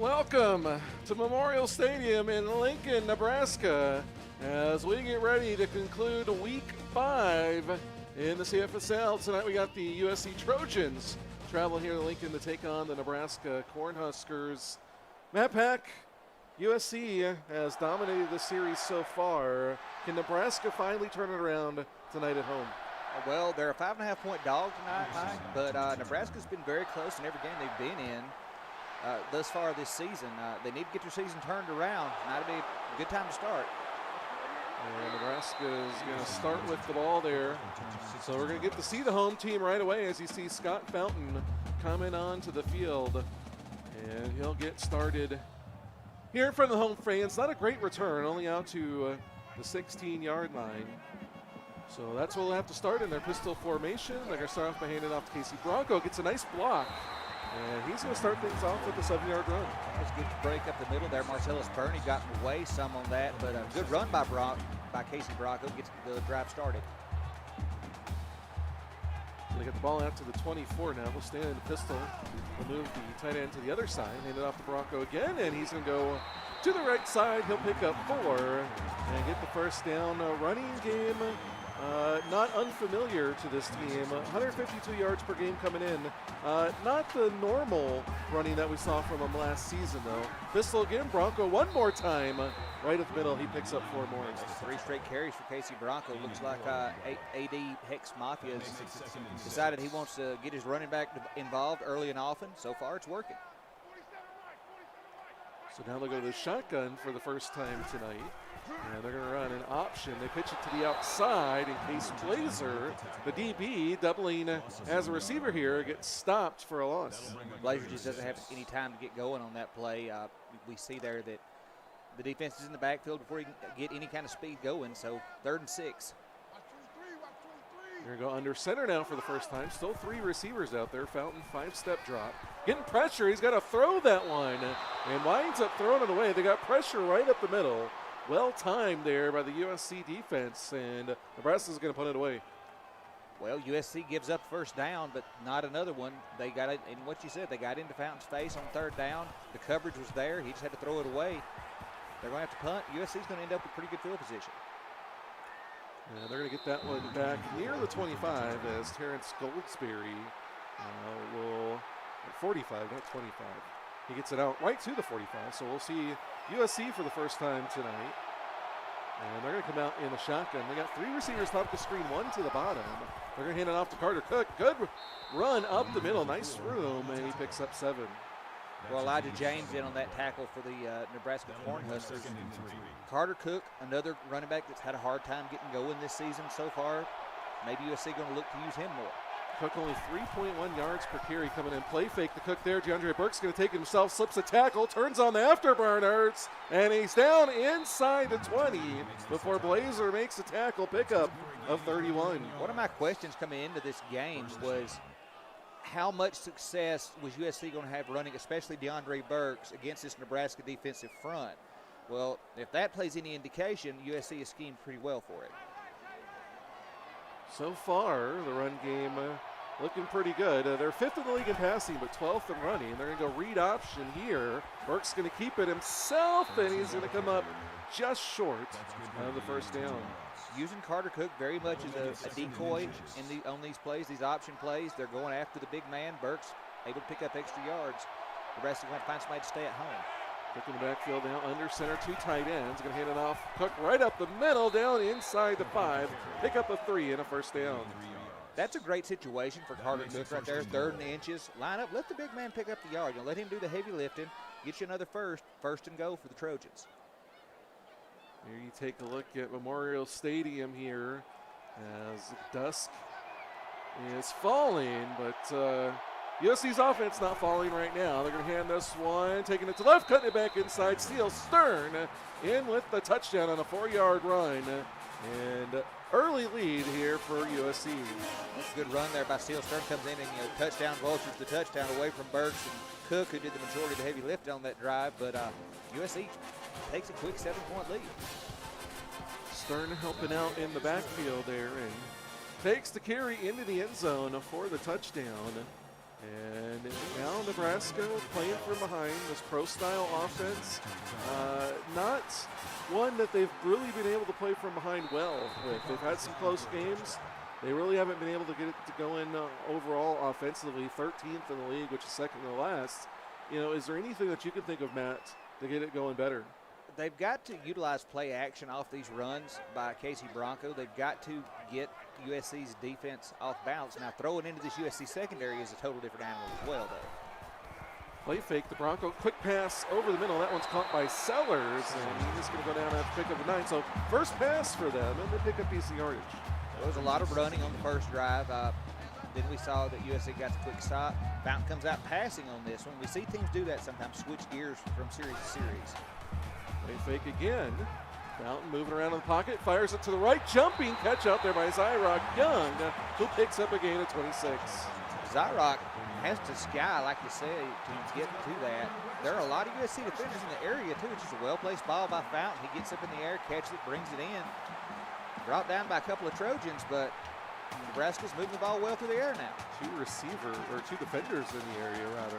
Welcome to Memorial Stadium in Lincoln, Nebraska, as we get ready to conclude Week 5 in the CFSL. Tonight we got the USC Trojans travel here to Lincoln to take on the Nebraska Cornhuskers. Matt Pack, USC has dominated the series so far. Can Nebraska finally turn it around tonight at home? Well, they're a 5.5-point dog tonight, Mike, but Nebraska's been very close in every game they've been in thus far this season. They need to get their season turned around. Tonight would be a good time to start. And Nebraska is going to start with the ball there. So we're going to get to see the home team right away as you see Scott Fountain coming onto the field. And he'll get started here in front of the home fans. Not a great return, only out to the 16-yard line. So that's where we'll have to start in their pistol formation. They're going to start off by handing off to Casey Bronco. Gets a nice block. And he's going to start things off with a 7-yard run. It's a good break up the middle there. Marcellus Burney got away some on that, but a good run by Casey Bronco gets the drive started. So they get the ball out to the 24 now. We'll stand in the pistol. We'll move the tight end to the other side. Hand it off to Bronco again, and he's going to go to the right side. He'll pick up 4 and get the first down. Running game, not unfamiliar to this team. 152 yards per game coming in. Not the normal running that we saw from him last season, though. Pistol again, Bronco one more time. Right at the middle, he picks up 4 more. 3 straight carries for Casey Bronco. Looks like AD Hex Mafia has decided he wants to get his running back involved early and often. So far, it's working. So now they'll go to the shotgun for the first time tonight. And they're going to run an option. They pitch it to the outside in case Blazer, the DB, doubling as a receiver here, gets stopped for a loss. Blazer just doesn't have any time to get going on that play. We see there that the defense is in the backfield before he can get any kind of speed going, so 3rd and 6. They're going to go under center now for the first time. Still 3 receivers out there. Fountain, 5-step drop. Getting pressure. He's got to throw that one and winds up throwing it away. They got pressure right up the middle. Well timed there by the USC defense, and Nebraska's going to put it away. Well, USC gives up first down, but not another one. They got it, and what you said, they got into Fountain's face on 3rd down. The coverage was there. He just had to throw it away. They're going to have to punt. USC's going to end up with pretty good field position. And they're going to get that one back near the 25 as Terrence Goldsberry will, 45, not 25. He gets it out right to the 45, so we'll see USC for the first time tonight. And they're going to come out in a shotgun. They got 3 receivers top of the screen, 1 to the bottom. They're going to hand it off to Carter Cook. Good run up the middle, nice room, and he picks up 7. Well, Elijah James in on that tackle for the Nebraska Cornhuskers. Carter Cook, another running back that's had a hard time getting going this season so far. Maybe USC going to look to use him more. Cook only 3.1 yards per carry coming in. Play fake the Cook there. DeAndre Burke's going to take it himself, slips a tackle, turns on the afterburners, and he's down inside the 20 before Blazer makes a tackle pickup of 31. One of my questions coming into this game was how much success was USC going to have running, especially DeAndre Burks, against this Nebraska defensive front? Well, if that plays any indication, USC is schemed pretty well for it. So far, the run game looking pretty good. They're 5th in the league in passing, but 12th in running. They're going to go read option here. Burke's going to keep it himself, and he's going to come up just short of the first down. Using Carter Cook very much as a decoy on these plays, these option plays. They're going after the big man. Burke's able to pick up extra yards. The rest are going to find somebody to stay at home. Cook in the backfield now, under center, 2 tight ends. Going to hand it off. Cook right up the middle, down inside the 5. Pick up a 3 and a first down. That's a great situation for Carter Cook right there, 3rd and inches. Line up, let the big man pick up the yard. Let him do the heavy lifting. Get you another first and go for the Trojans. Here you take a look at Memorial Stadium here as dusk is falling, but USC's offense not falling right now. They're going to hand this one, taking it to left, cutting it back inside. Steele Stern in with the touchdown on a 4-yard run. And early lead here for USC. That's a good run there by Steele Stern. Comes in and touchdown vultures the touchdown away from Burks and Cook, who did the majority of the heavy lift on that drive. But USC takes a quick 7-point lead. Stern helping out in the backfield there and takes the carry into the end zone for the touchdown. And now Nebraska playing from behind, this pro-style offense. Not one that they've really been able to play from behind well with. They've had some close games. They really haven't been able to get it to go in overall offensively, 13th in the league, which is second to last. You know, is there anything that you can think of, Matt, to get it going better? They've got to utilize play action off these runs by Casey Bronco. They've got to get USC's defense off balance. Now, throwing into this USC secondary is a total different animal as well, though. Play fake the Bronco. Quick pass over the middle. That one's caught by Sellers, and he's going to go down and pick up a 9. So first pass for them, and they pick up piece of yardage. There was a lot of running on the first drive. Then we saw that USC got the quick stop. Fountain comes out passing on this one. We see teams do that sometimes, switch gears from series to series. Play fake again. Fountain moving around in the pocket, fires it to the right, jumping catch out there by Zyrock Young, who picks up a gain of 26. Zyrock has to sky, like you said, to get to that. There are a lot of USC defenders in the area, too. It's just a well-placed ball by Fountain. He gets up in the air, catches it, brings it in. Brought down by a couple of Trojans, but Nebraska's moving the ball well through the air now. Two defenders in the area, rather.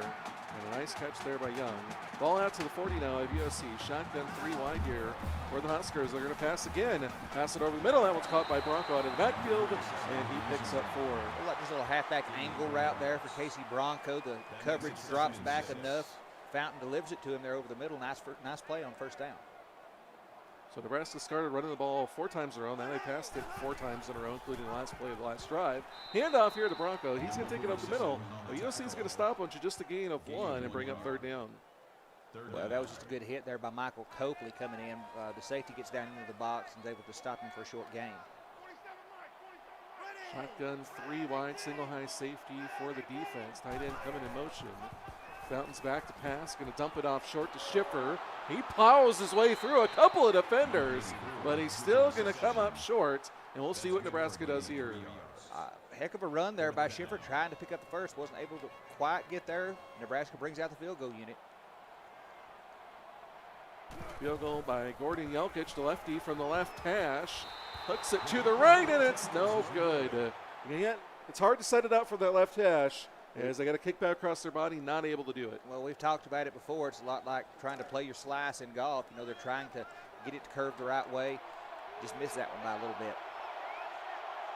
And a nice catch there by Young. Ball out to the 40 now of USC. Shotgun 3 wide here for the Huskers. They're going to pass again. Pass it over the middle. That one's caught by Bronco out of the backfield, and he picks up 4. Like this little halfback angle route there for Casey Bronco. The coverage drops back enough. Fountain delivers it to him there over the middle. Nice play on first down. So Nebraska started running the ball 4 times in a row. Now they passed it 4 times in a row, including the last play of the last drive. Handoff here to Bronco. He's going to take it up the middle. But USC's going to stop on just a gain of 1 and bring up 3rd down. Well, that was just a good hit there by Michael Copley coming in. The safety gets down into the box and is able to stop him for a short gain. Shotgun 3 wide, single high safety for the defense. Tight end coming in motion. Fountain's back to pass, going to dump it off short to Schiffer. He plows his way through a couple of defenders, but he's still going to come up short, and we'll see what Nebraska does here. Heck of a run there by Schiffer, trying to pick up the first. Wasn't able to quite get there. Nebraska brings out the field goal unit. Field goal by Gordon Jelkic, the lefty from the left hash. Hooks it to the right, and it's no good. And yet, it's hard to set it up for that left hash, as they got a kickback across their body, not able to do it. Well, we've talked about it before. It's a lot like trying to play your slice in golf. You know, they're trying to get it to curve the right way. Just missed that one by a little bit.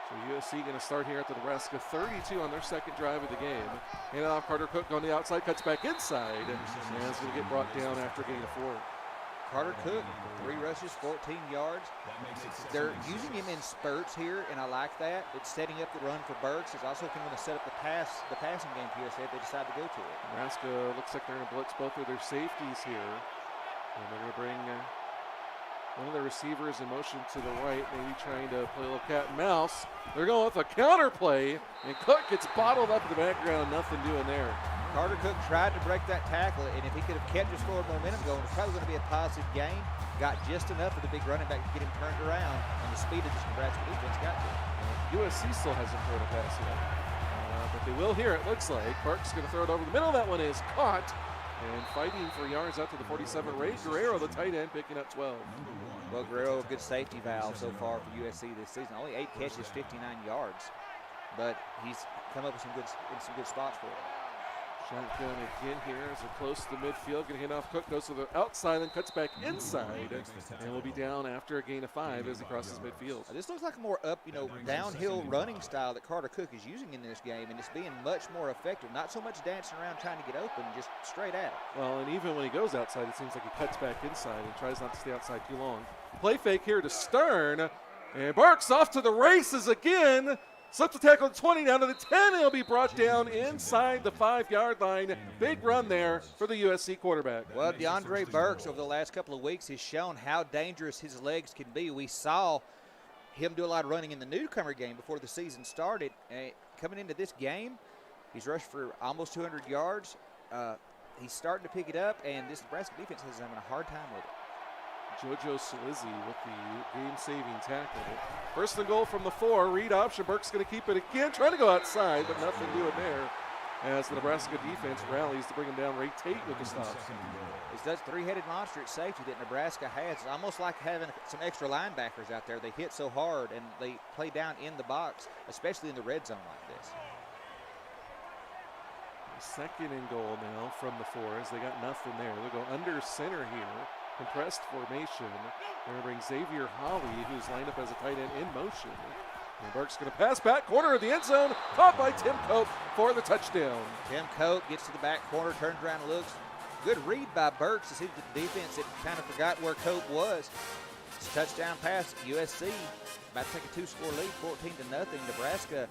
So USC going to start here at the Nebraska 32 on their second drive of the game. Hand off Carter Cook on the outside, cuts back inside, and it's going to get brought down after getting a 4. Carter Cook, 3 rushes, 14 yards. They're using him in spurts here, and I like that. It's setting up the run for Burks. It's also going to set up the passing game for USC if they decide to go to it. Nebraska looks like they're going to blitz both of their safeties here. And they're going to bring one of the receivers in motion to the right, maybe trying to play a little cat and mouse. They're going with a counter play, and Cook gets bottled up in the background, nothing doing there. Carter Cook tried to break that tackle, and if he could have kept his forward momentum going, it's probably going to be a positive gain. Got just enough of the big running back to get him turned around, and the speed of this Nebraska defense got to him. USC still hasn't thrown a pass yet, but they will here, it looks like. Park's going to throw it over the middle. That one is caught, and fighting for yards out to the 47. Ray Guerrero, the tight end, picking up 12. Well, Guerrero, a good safety valve so far for USC this season. Only 8 catches, 59 yards, but he's come up with some good spots for it. Shotgun again here as they're close to the midfield. Going to hand off Cook, goes to the outside and cuts back inside. And will be down after a gain of 5 as he crosses midfield. This looks like a more downhill running style that Carter Cook is using in this game, and it's being much more effective. Not so much dancing around trying to get open, just straight at it. Well, and even when he goes outside, it seems like he cuts back inside and tries not to stay outside too long. Play fake here to Stern. And Burks off to the races again. Slips the tackle at 20, down to the 10. He'll be brought down inside the 5-yard line. Big run there for the USC quarterback. Well, DeAndre Burks over the last couple of weeks has shown how dangerous his legs can be. We saw him do a lot of running in the newcomer game before the season started. Coming into this game, he's rushed for almost 200 yards. He's starting to pick it up, and this Nebraska defense is having a hard time with it. JoJo Salizzi with the game-saving tackle. First and goal from the 4. Read option. Burke's going to keep it again. Trying to go outside, but nothing doing there as the Nebraska defense rallies to bring him down. Ray Tate with the stop. It's that 3-headed monster at safety that Nebraska has. It's almost like having some extra linebackers out there. They hit so hard, and they play down in the box, especially in the red zone like this. Second and goal now from the 4 as they got nothing there. They'll go under center here. Compressed formation. They're going to bring Xavier Holly, who's lined up as a tight end, in motion. And Burke's going to pass back corner of the end zone. Caught by Tim Cope for the touchdown. Tim Cope gets to the back corner, turns around and looks. Good read by Burks to see the defense that kind of forgot where Cope was. It's a touchdown pass. USC about to take a 2-score lead, 14-0. Nebraska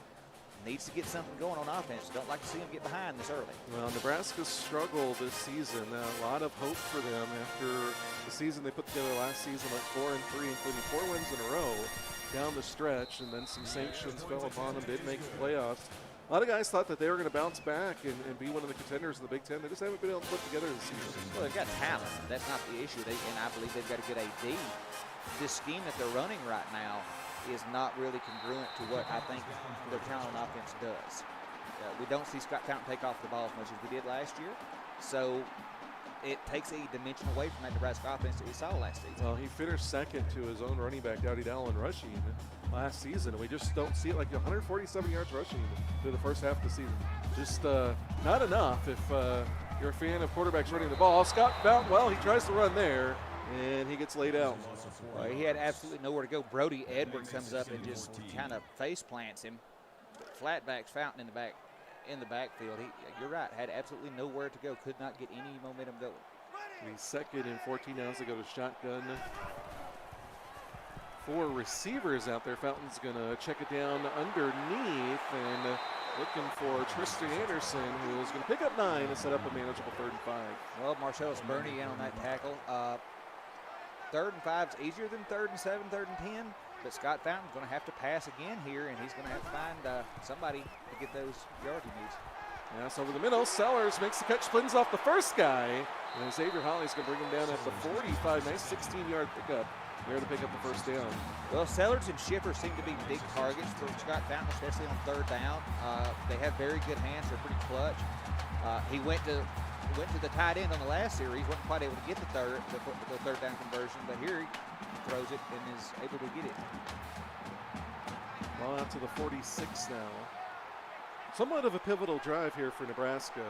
needs to get something going on offense. Don't like to see them get behind this early. Well, Nebraska's struggled this season. A lot of hope for them after the season they put together last season, like 4-3, including 4 wins in a row down the stretch, and then some sanctions fell upon them. Didn't make the playoffs. A lot of guys thought that they were going to bounce back and be one of the contenders in the Big Ten. They just haven't been able to put together this season. Well, they've got talent. That's not the issue. And I believe they've got a good AD. This scheme that they're running right now is not really congruent to what I think their talent on offense does. We don't see Scott Fountain take off the ball as much as we did last year. So it takes a dimension away from that Nebraska offense that we saw last season. Well, he finished second to his own running back, Dowdy Dowell, in rushing last season. We just don't see it, like 147 yards rushing through the first half of the season. Just not enough if you're a fan of quarterbacks running the ball. Scott Fountain, well, he tries to run there, and he gets laid out. Well, he had absolutely nowhere to go. Brody Edwards comes up and just kind of face plants him. Flatbacks Fountain in the backfield. You're right, had absolutely nowhere to go. Could not get any momentum going. He's second and 14 now as they go to shotgun. 4 receivers out there. Fountain's going to check it down underneath and looking for Tristan Anderson, who is going to pick up 9 and set up a manageable 3rd and 5. Well, Marcellus Burney in on that tackle. 3rd and 5 is easier than 3rd and 7, 3rd and 10. But Scott Fountain's going to have to pass again here, and he's going to have to find somebody to get those yards he needs. Pass over the middle. Sellers makes the catch, splins off the first guy. And Xavier Holly's going to bring him down at the 45. Nice 16-yard pickup there to pick up the first down. Well, Sellers and Schiffer seem to be big targets for Scott Fountain, especially on 3rd down. They have very good hands. They're pretty clutch. He went to the tight end on the last series. Wasn't quite able to get the third down conversion, but here he throws it and is able to get it. Well, out to the 46 now. Somewhat of a pivotal drive here for Nebraska,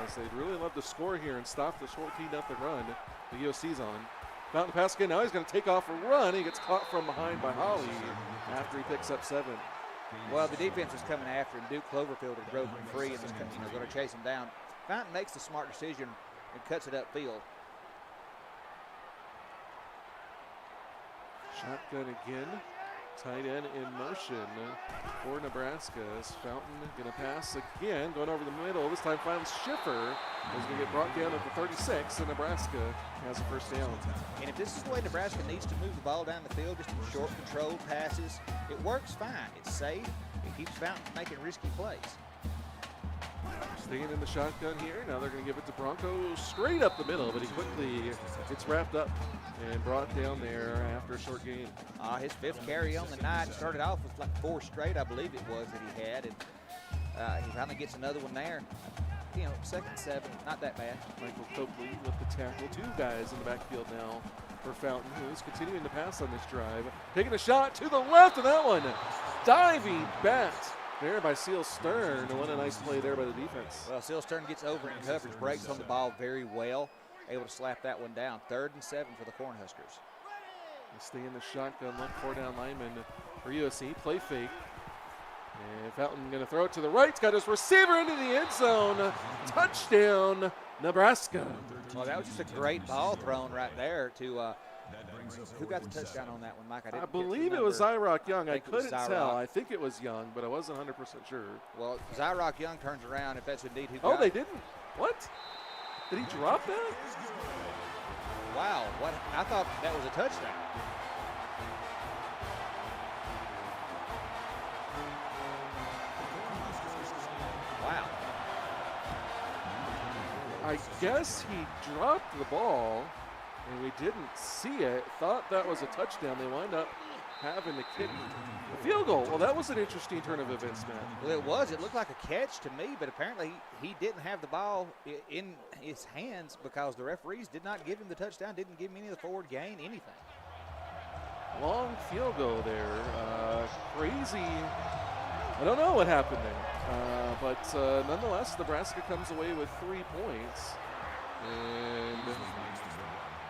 as they'd really love to score here and stop this 14-0 run the USC's on. Fountain pass again. Now he's going to take off a run. He gets caught from behind by Holly after he picks up 7. Well, the defense was coming after him. Duke Cloverfield had broken free and was going to chase him down. Fountain makes the smart decision and cuts it upfield. Shotgun again. Tight end in motion for Nebraska. Fountain going to pass again, going over the middle. This time finds Schiffer, who's going to get brought down at the 36, and Nebraska has a first down. And if this is the way Nebraska needs to move the ball down the field, just in short, controlled passes, it works fine. It's safe. It keeps Fountain from making risky plays. Staying in the shotgun here. Now they're going to give it to Bronco straight up the middle, but he quickly gets wrapped up and brought down there after a short gain. His 5th carry on the night. Started off with like 4 straight, I believe it was, that he had. And he finally gets another one there. 2nd and 7, not that bad. Michael Copley with the tackle. 2 guys in the backfield now for Fountain, who's continuing to pass on this drive. Taking a shot to the left, and that one diving back there by Seal Stern. What a nice play there by the defense. Well, Seal Stern gets over in coverage, breaks on the ball very well, able to slap that one down. 3rd and 7 for the Cornhuskers. They stay in the shotgun, look 4-down lineman for USC. Play fake. And Fountain going to throw it to the right. He's got his receiver into the end zone. Touchdown, Nebraska. Well, that was just a great ball thrown right there to who got the touchdown on that one, Mike? I believe it was Zyrock Young. I couldn't tell. I think it was Young, but I wasn't 100% sure. Well, Zyrock Young turns around if that's indeed who got it. Oh, they didn't? What? Did he drop that? Wow. What? I thought that was a touchdown. Wow. I guess he dropped the ball, and we didn't see it. Thought that was a touchdown. They wind up having to kick a field goal. Well, that was an interesting turn of events, Matt. Well, it was. It looked like a catch to me, but apparently he didn't have the ball in his hands because the referees did not give him the touchdown, didn't give him any of the forward gain, anything. Long field goal there. Crazy. I don't know what happened there. But nonetheless, Nebraska comes away with 3 points. And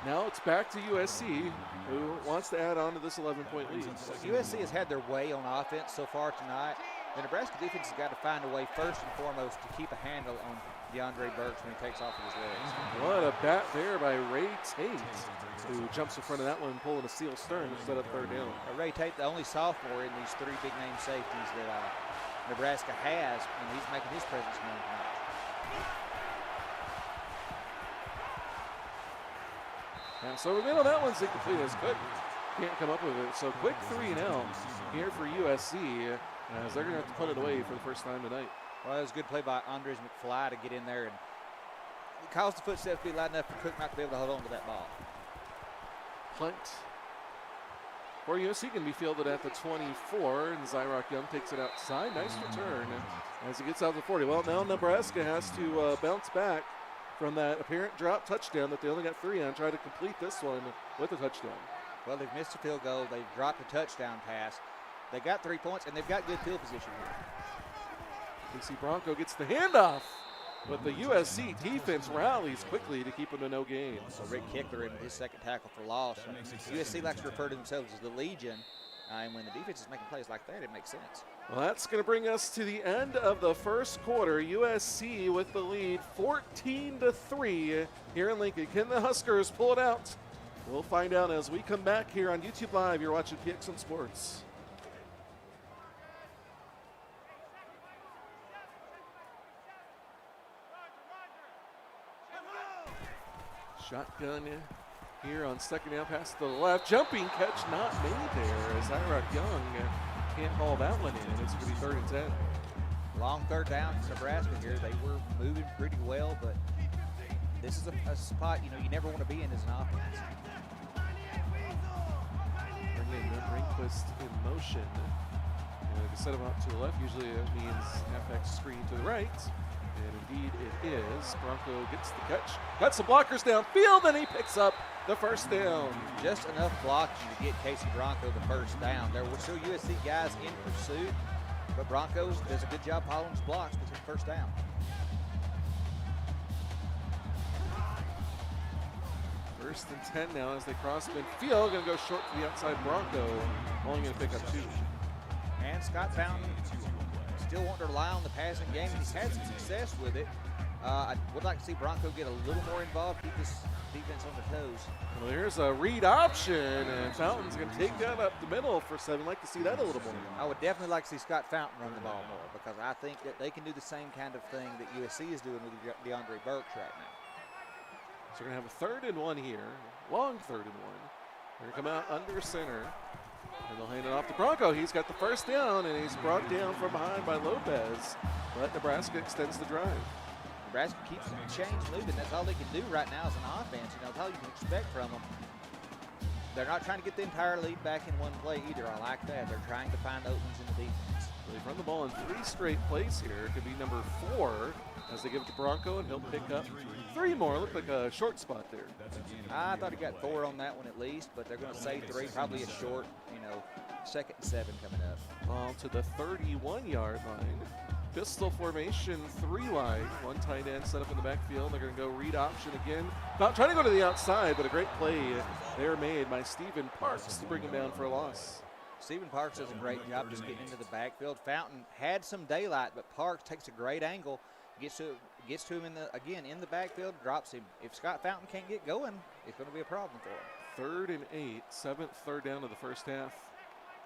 now it's back to USC, who wants to add on to this 11-point lead. USC has had their way on offense so far tonight. The Nebraska defense has got to find a way, first and foremost, to keep a handle on DeAndre Burks when he takes off with his legs. What a bat there by Ray Tate, who jumps in front of that one, pulling a seal stern instead of third down. Ray Tate, the only sophomore in these 3 big-name safeties that Nebraska has, and he's making his presence known tonight. And so the middle, that one's incomplete as Cook can't come up with it. So quick 3 and out here for USC, as they're going to have to put it away for the first time tonight. Well, it was a good play by Andres McFly to get in there and cause the footsteps to be loud enough for Cook not to be able to hold on to that ball. Punt for USC can be fielded at the 24, and Zyrock Young takes it outside. Nice return as he gets out to the 40. Well, now Nebraska has to bounce back from that apparent drop touchdown that they only got 3 on, try to complete this one with a touchdown. Well, they've missed a field goal. They've dropped a touchdown pass. They got 3 points, and they've got good field position here. DC Bronco gets the handoff, but the USC defense rallies quickly to keep him to no gain. So Rick Kickler in his second tackle for loss. USC likes to refer to themselves as the Legion, and when the defense is making plays like that, it makes sense. Well, that's going to bring us to the end of the first quarter. USC with the lead 14-3 here in Lincoln. Can the Huskers pull it out? We'll find out as we come back here on YouTube Live. You're watching PXM Sports. Shotgun here on second down, pass to the left. Jumping catch not made there as Zyrock Young can't haul that one in. It's going to be 3rd and 10. Long third down for Nebraska here. They were moving pretty well, but this is a spot, you never want to be in as an offense. Bring in Rehnquist in motion. And to set him up to the left, usually it means FX screen to the right. And indeed it is. Bronco gets the catch. Got some blockers downfield, and he picks up the first down. Just enough blocking to get Casey Bronco the first down. There were still USC guys in pursuit, but Bronco does a good job following his blocks to get the first down. First and 10 now as they cross midfield. Going to go short to the outside Bronco. Only going to pick up 2. And Scott Fountain still wanting to rely on the passing game. He's had some success with it. I would like to see Bronco get a little more involved, keep his defense on the toes. Well, here's a read option, and Fountain's going to take that up the middle for 7. I'd like to see that a little more. I would definitely like to see Scott Fountain run the ball more, because I think that they can do the same kind of thing that USC is doing with DeAndre Burks right now. So we're going to have a 3rd and 1 here, long 3rd and 1. They're going to come out under center, and they'll hand it off to Bronco. He's got the first down, and he's brought down from behind by Lopez, but Nebraska extends the drive. Nebraska keeps the chains moving. That's all they can do right now as an offense. That's all you can expect from them. They're not trying to get the entire lead back in one play either. I like that. They're trying to find openings in the defense. They've run the ball in 3 straight plays here. It could be number 4 as they give it to Bronco, and he'll pick up 3 more. Looked like a short spot there. I thought he got 4 on that one at least, but they're going to say 3, probably a short, 2nd and 7 coming up. Ball to the 31-yard line. Pistol formation, 3 wide. 1 tight end set up in the backfield. They're going to go read option again. About trying to go to the outside, but a great play there made by Stephen Parks to bring him down for a loss. Stephen Parks does a great job just getting into the backfield. Fountain had some daylight, but Parks takes a great angle, gets to him in the backfield, drops him. If Scott Fountain can't get going, it's going to be a problem for him. 3rd and 8, 7th third down of the first half.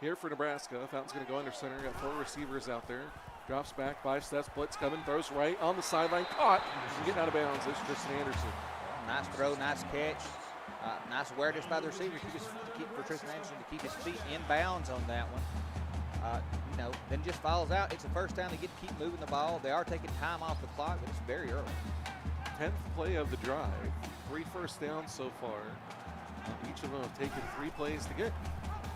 Here for Nebraska, Fountain's going to go under center. Got 4 receivers out there. Drops back, 5 steps, blitz coming, throws right on the sideline, caught, and getting out of bounds. It's Tristan Anderson. Nice throw, nice catch. Nice awareness by the receiver for Tristan Anderson to keep his feet in bounds on that one. Then just follows out. It's a first down. They get to keep moving the ball. They are taking time off the clock, but it's very early. 10th play of the drive. 3 first downs so far. Each of them have taken 3 plays to get.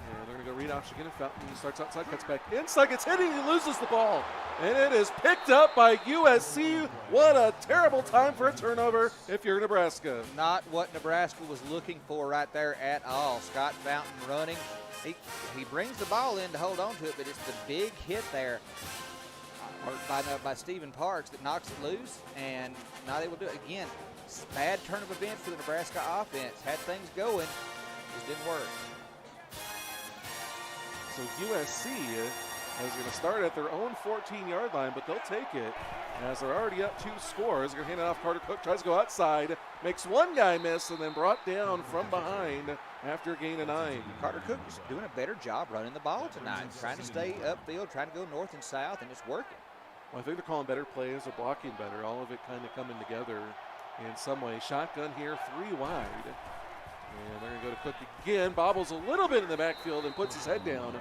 And they're going to go read option again. Fountain starts outside, cuts back inside, gets hit, and he loses the ball. And it is picked up by USC. What a terrible time for a turnover if you're Nebraska. Not what Nebraska was looking for right there at all. Scott Fountain running. He brings the ball in to hold on to it, but it's the big hit there. by Stephen Parks that knocks it loose and not able to do it. Again, bad turn of events for the Nebraska offense. Had things going, just didn't work. So USC is going to start at their own 14-yard line, but they'll take it as they're already up 2 scores. They're going to hand it off. Carter Cook tries to go outside, makes one guy miss, and then brought down from behind after a gain of 9. Carter Cook is doing a better job running the ball tonight, trying to stay upfield, trying to go north and south, and it's working. Well, I think they're calling better plays or blocking better, all of it kind of coming together in some way. Shotgun here, 3 wide. And they're going to go to Cook again, bobbles a little bit in the backfield and puts his head down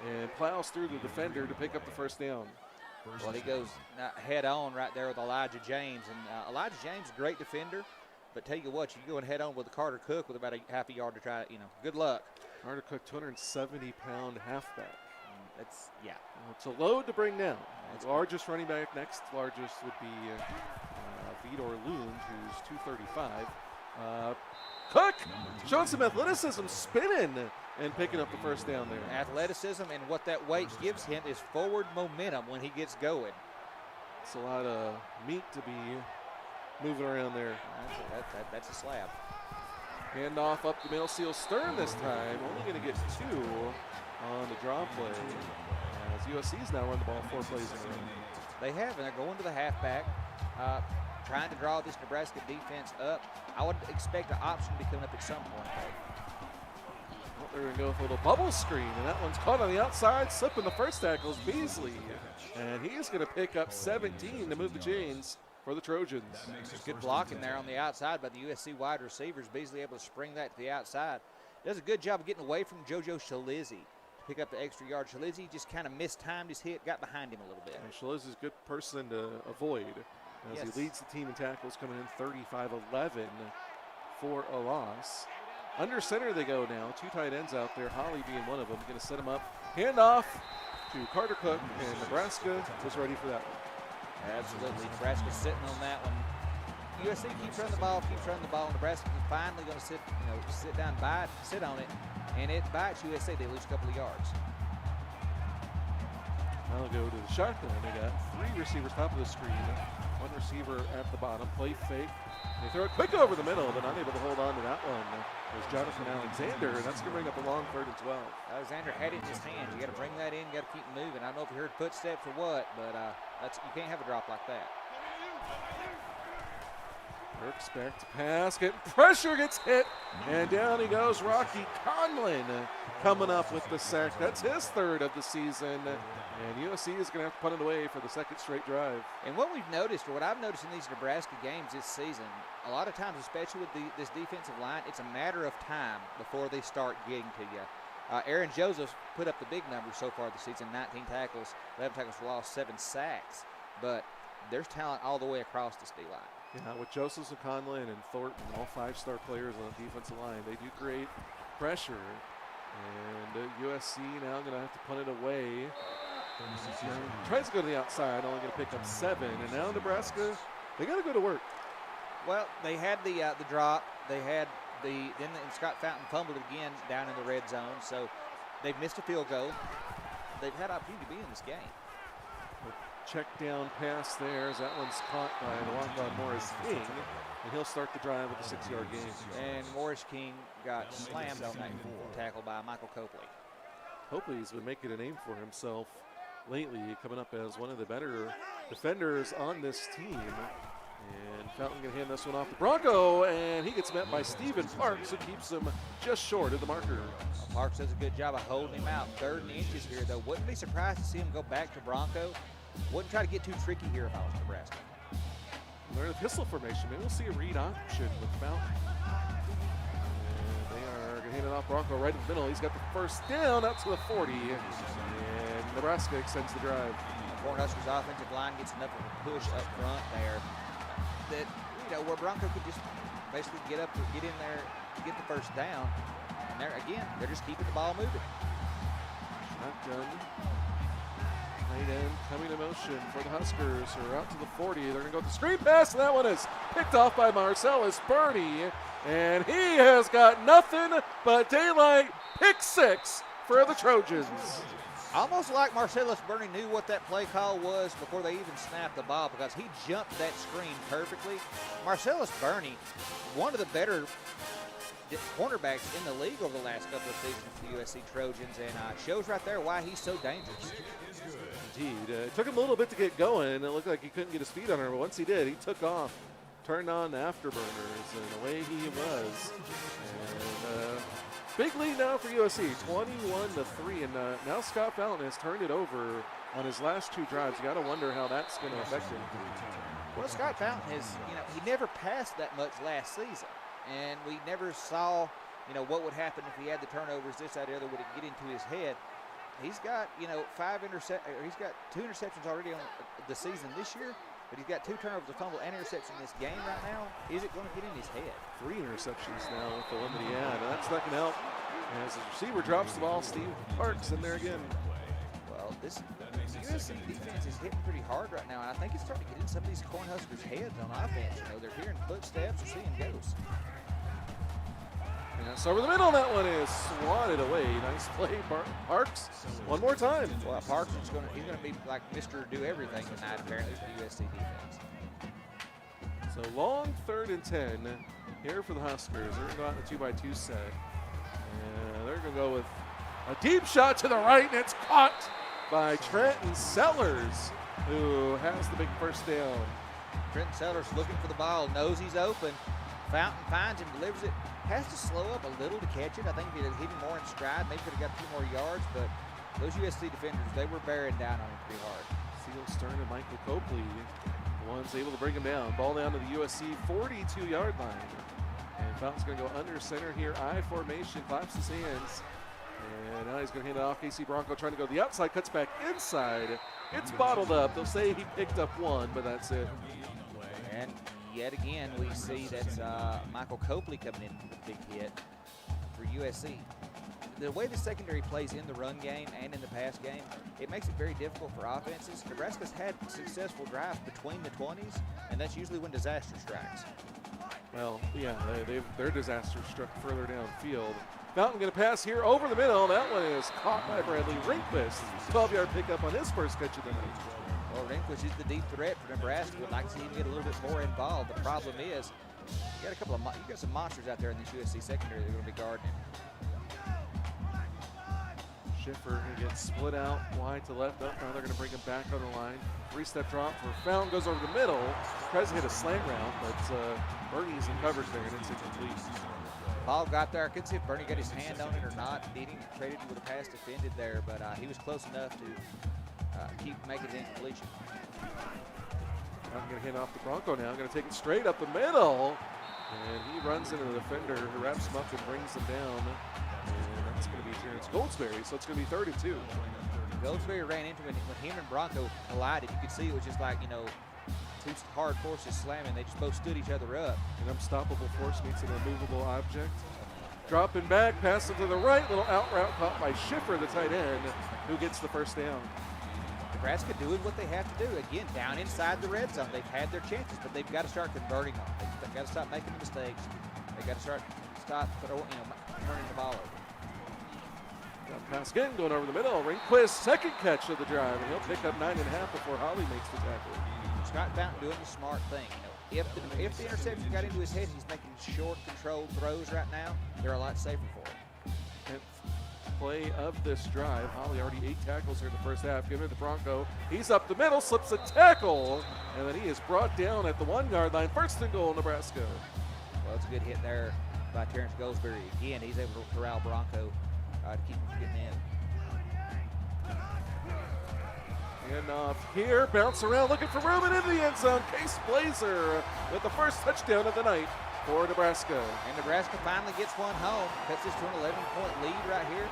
and plows through the defender to pick up the first down. Well, he goes head on right there with Elijah James. And Elijah James, a great defender. But tell you what, you go head on with Carter Cook with about a half a yard to try, good luck. Carter Cook, 270-pound halfback. That's, yeah. Well, it's a load to bring down. The largest running back, next largest would be Vidor Lund, who's 235. Cook showing some athleticism, spinning and picking up the first down there. Athleticism, and what that weight gives him is forward momentum when he gets going. It's a lot of meat to be moving around there. That's a slab. Hand off up the middle. Seal Stern this time. Only going to get 2 on the draw play. As USC's now run the ball 4 plays in a row. They have, and they're going to the halfback, trying to draw this Nebraska defense up. I would expect an option to be coming up at some point. Well, they're going to go with a little bubble screen, and that one's caught on the outside. Slipping the first tackle is Beasley. And he's going to pick up 17 to move the chains for the Trojans. Good blocking there on the outside by the USC wide receivers. Beasley able to spring that to the outside. Does a good job of getting away from JoJo Shalizzi to pick up the extra yard. Shalizzi just kind of mistimed his hit, got behind him a little bit. And Shalizzi's a good person to avoid as he leads the team in tackles, coming in 35-11 for a loss. Under center they go now. 2 tight ends out there, Holly being one of them. Going to set him up. Hand off to Carter Cook, and Nebraska was ready for that one. Absolutely. Nebraska's sitting on that one. USC keeps running the ball. Nebraska is finally going to sit on it, and it bites USC. They lose a couple of yards. Now they'll go to the shotgun. They got 3 receivers top of the screen, 1 receiver at the bottom. Play fake. They throw it quick over the middle, but unable to hold on to that one. There's Jonathan Alexander, and that's going to bring up a long 3rd and 12. Alexander had it in his hand. You got to bring that in. You got to keep moving. I don't know if you heard footsteps or what, but you can't have a drop like that. Burks back to pass, pressure gets hit, and down he goes. Rocky Conlin coming up with the sack. That's his 3rd of the season, and USC is going to have to punt it away for the 2nd straight drive. And what we've noticed, or what I've noticed in these Nebraska games this season, a lot of times, especially with this defensive line, it's a matter of time before they start getting to you. Aaron Joseph put up the big numbers so far this season, 19 tackles, 11 tackles for loss, 7 sacks, but there's talent all the way across this D-line. Yeah, with Joseph and Conlin and Thornton, all 5-star players on the defensive line, they do create pressure. And USC now going to have to punt it away. Tries to go to the outside, only going to pick up 7. And now Nebraska, they got to go to work. Well, they had the drop. They had then Scott Fountain fumbled again down in the red zone. So they've missed a field goal. They've had opportunity to be in this game. Check down pass there as that one's caught by the walk-on Morris King, and he'll start the drive with a 6-yard gain. And Morris King got slammed on that tackle by Michael Copley. Copley's been making a name for himself lately, coming up as one of the better defenders on this team. And Fountain going to hand this one off to Bronco, and he gets met by Stephen Parks, who keeps him just short of the marker. Parks does a good job of holding him out. 3rd and inches here, though. Wouldn't be surprised to see him go back to Bronco. Wouldn't try to get too tricky here if I was Nebraska. They're in a pistol formation. Maybe we'll see a read option with Fountain. And they are going to hand it off Bronco right in the middle. He's got the first down out to the 40. And Nebraska extends the drive. Cornhuskers offensive line gets enough of a push up front there that, where Bronco could just basically get in there, get the first down. And they're just keeping the ball moving. Shotgun. Tight end coming to motion for the Huskers, who are out to the 40. They're going to go with the screen pass, and that one is picked off by Marcellus Burney. And he has got nothing but daylight. Pick 6 for the Trojans. Almost like Marcellus Burney knew what that play call was before they even snapped the ball, because he jumped that screen perfectly. Marcellus Burney, one of the better cornerbacks in the league over the last couple of seasons for the USC Trojans, and shows right there why he's so dangerous. Indeed. It took him a little bit to get going. It looked like he couldn't get his feet on her, but once he did, he took off, turned on the afterburners, and away he was. And big lead now for USC, 21-3, and now Scott Fountain has turned it over on his last 2 drives. You got to wonder how that's going to affect him. Well, Scott Fountain has, he never passed that much last season, and we never saw, what would happen if he had the turnovers, this, that, the other, would it get into his head. He's got, 2 interceptions already on the season this year, but he's got 2 turnovers, a fumble, and interception in this game right now. Is it going to get in his head? 3 interceptions now with the one that he had, and that's not going to help. As the receiver drops the ball, Steve Parks in there again. Well, this USC defense is hitting pretty hard right now, and I think it's starting to get in some of these Cornhuskers' heads on offense. They're hearing footsteps or seeing ghosts. So over the middle, that one is swatted away. Nice play, Parks. One more time. Well, Parks is going to be like Mr. Do Everything tonight, apparently, for the USC defense. So long 3rd and 10 here for the Huskers. They're going to go out in the 2x2 set. And they're going to go with a deep shot to the right, and it's caught by Trenton Sellers, who has the big first down. Trenton Sellers looking for the ball, knows he's open. Fountain finds him, delivers it. Has to slow up a little to catch it. I think if he had hit him more in stride, maybe could have got a few more yards, but those USC defenders, they were bearing down on him pretty hard. Seal Stern and Michael Copley, the ones able to bring him down. Ball down to the USC 42-yard line. And Fountain's going to go under center here. I formation, claps his hands. And now he's going to hand it off. Casey Bronco trying to go to the outside, cuts back inside. It's bottled up. They'll say he picked up 1, but that's it. And yet again, we see that's Michael Copley coming in with a big hit for USC. The way the secondary plays in the run game and in the pass game, it makes it very difficult for offenses. Nebraska's had successful drives between the 20s, and that's usually when disaster strikes. Well, yeah, their disaster struck further downfield. Fountain going to pass here over the middle. That one is caught by Bradley Rehnquist. 12-yard pickup on his first catch of the night. Well, Rehnquist is the deep threat for Nebraska. Would like to see him get a little bit more involved. The problem is, you got some monsters out there in this USC secondary that are going to be guarding him. Schiffer gets split out wide to left. Up now they're going to bring him back on the line. 3-step drop for Fountain, goes over the middle. Tries to hit a slant route, but Bernie's in coverage there, and it's incomplete. Ball got there. I couldn't see if Bernie got his hand on it or not. Didn't traded with a pass defended there, but he was close enough to keep making it incompletion. I'm going to hand off to Bronco now. I'm going to take it straight up the middle. And he runs into the defender who wraps him up and brings him down. And that's going to be Terrence Goldsberry. So it's going to be 3rd and 2. Goldsberry ran into it. When him and Bronco collided, you could see it was just like, 2 hard forces slamming. They just both stood each other up. An unstoppable force meets an immovable object. Dropping back, passing to the right. Little out route caught by Schiffer, the tight end, who gets the first down. Nebraska doing what they have to do. Again, down inside the red zone. They've had their chances, but they've got to start converting on them. They've got to stop making mistakes. They've got to stop turning the ball over. Pass again, going over the middle. Rehnquist, second catch of the drive, and he'll pick up 9.5 before Holly makes the tackle. Scott Fountain doing the smart thing. If the interception got into his head, he's making short, controlled throws right now. They're a lot safer for him. 10th play of this drive. Holly already 8 tackles here in the first half. Giving it to Bronco. He's up the middle, slips a tackle, and then he is brought down at the 1-yard line. First and goal, Nebraska. Well, it's a good hit there by Terrence Goldsberry. Again, he's able to corral Bronco to keep him from getting in. And off here, bounce around, looking for room and into the end zone. Case Blazer with the first touchdown of the night for Nebraska. And Nebraska finally gets one home. Cuts this to an 11-point lead right here.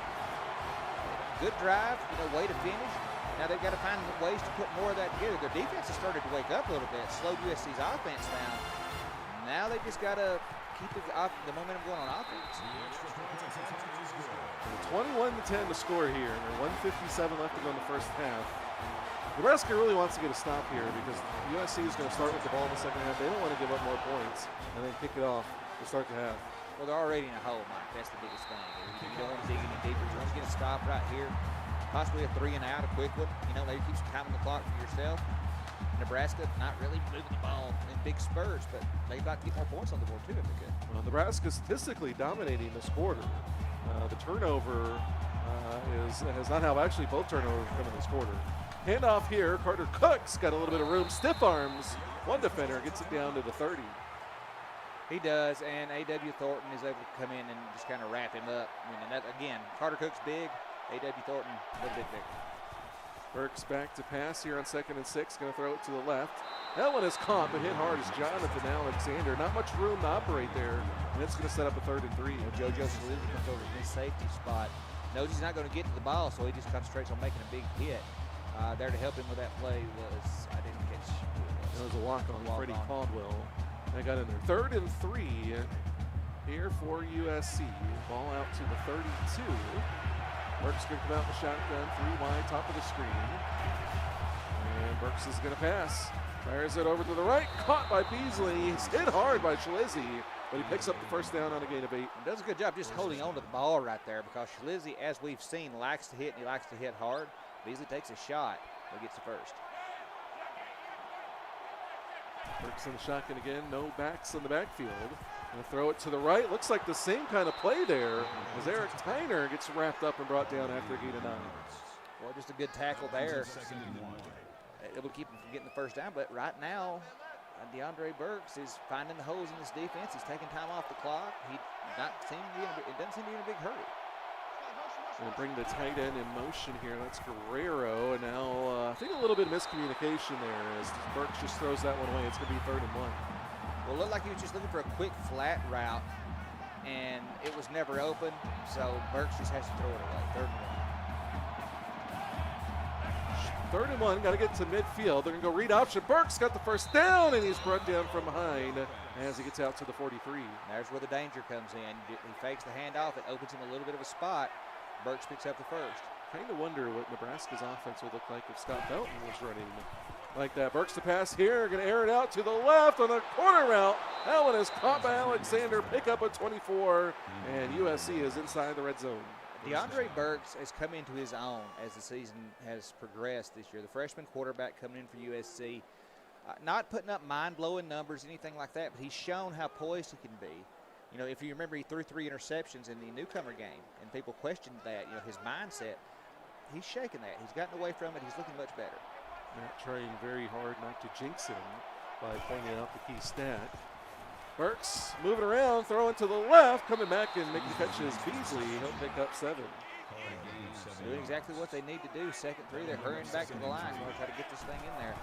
Good drive, way to finish. Now they've got to find ways to put more of that together. Their defense has started to wake up a little bit, slowed USC's offense down. Now they just got to keep the momentum going on offense. 21-10 to score here. And 1:57 left to go in the first half. Nebraska really wants to get a stop here because USC is going to start with the ball in the second half. They don't want to give up more points and then kick it off to start the half. Well, they're already in a hole, Mike. That's the biggest thing. You don't want to dig any deeper. You want to get a stop right here. possibly a 3 and out, a quick one. You know, maybe keep some time on the clock for yourself. Nebraska not really moving the ball in big spurts, but they've got to get more points on the board too if they could. Well, Nebraska statistically dominating this quarter. The turnover has not how actually both turnovers come in this quarter. Handoff here. Carter Cook's got a little bit of room. Stiff arms. One defender gets it down to the 30. He does, and A.W. Thornton is able to come in and just kind of wrap him up. I mean, and that, again, Carter Cook's big. A.W. Thornton a little bit bigger. Burks back to pass here on 2nd and 6. Going to throw it to the left. That one is caught, but hit hard is Jonathan Alexander. Not much room to operate there, and it's going to set up a 3rd and 3. Well, JoJo Shalizzi comes over in his safety spot. Knows he's not going to get to the ball, so he just concentrates on making a big hit. There to help him with that play was, I didn't catch who it was. It was a walk-on, Freddie Caldwell. They got in there. 3rd and 3 here for USC. Ball out to the 32. Burks going to come out the shotgun, 3 wide, top of the screen. And Burks is going to pass. Fires it over to the right, caught by Beasley. He's hit hard by Shalizzi, but he picks up the 1st down on a gain of 8. And does a good job just holding on to the ball right there because Shalizzi, as we've seen, likes to hit and he likes to hit hard. Beasley takes a shot, but gets the 1st. Burks in the shotgun again, no backs in the backfield. Gonna throw it to the right. Looks like the same kind of play there as Eric Tyner gets wrapped up and brought down after a gain of 9. Well, just a good tackle there. Able to keep him from getting the 1st down, but right now, DeAndre Burks is finding the holes in this defense. He's taking time off the clock. It doesn't seem to be in a big hurry. Going to bring the tight end in motion here. That's Guerrero, and now I think a little bit of miscommunication there as Burks just throws that one away. It's going to be 3rd and 1. Well, it looked like he was just looking for a quick flat route, and it was never open, so Burks just has to throw it away. 3rd and 1. 3rd and 1, got to get to midfield. They're going to go read option. Burks got the 1st down, and he's brought down from behind as he gets out to the 43. There's where the danger comes in. He fakes the handoff. It opens him a little bit of a spot. Burks picks up the 1st. Kind of wonder what Nebraska's offense would look like if Scott Felton was running like that. Burks to pass here, going to air it out to the left on a corner route. That one is caught by Alexander, pick up a 24, and USC is inside the red zone. DeAndre Burks has come into his own as the season has progressed this year. The freshman quarterback coming in for USC, not putting up mind-blowing numbers, anything like that, but he's shown how poised he can be. You know, if you remember, he threw 3 interceptions in the newcomer game, and people questioned that, you know, his mindset. He's shaking that. He's gotten away from it. He's looking much better. Matt trying very hard not to jinx him by pointing out the key stat. Burks moving around, throwing to the left, coming back and making catches. Beasley, he'll pick up 7. Doing exactly what they need to do. 2nd 3, they're hurrying back to the line. We're going to try to get this thing in there.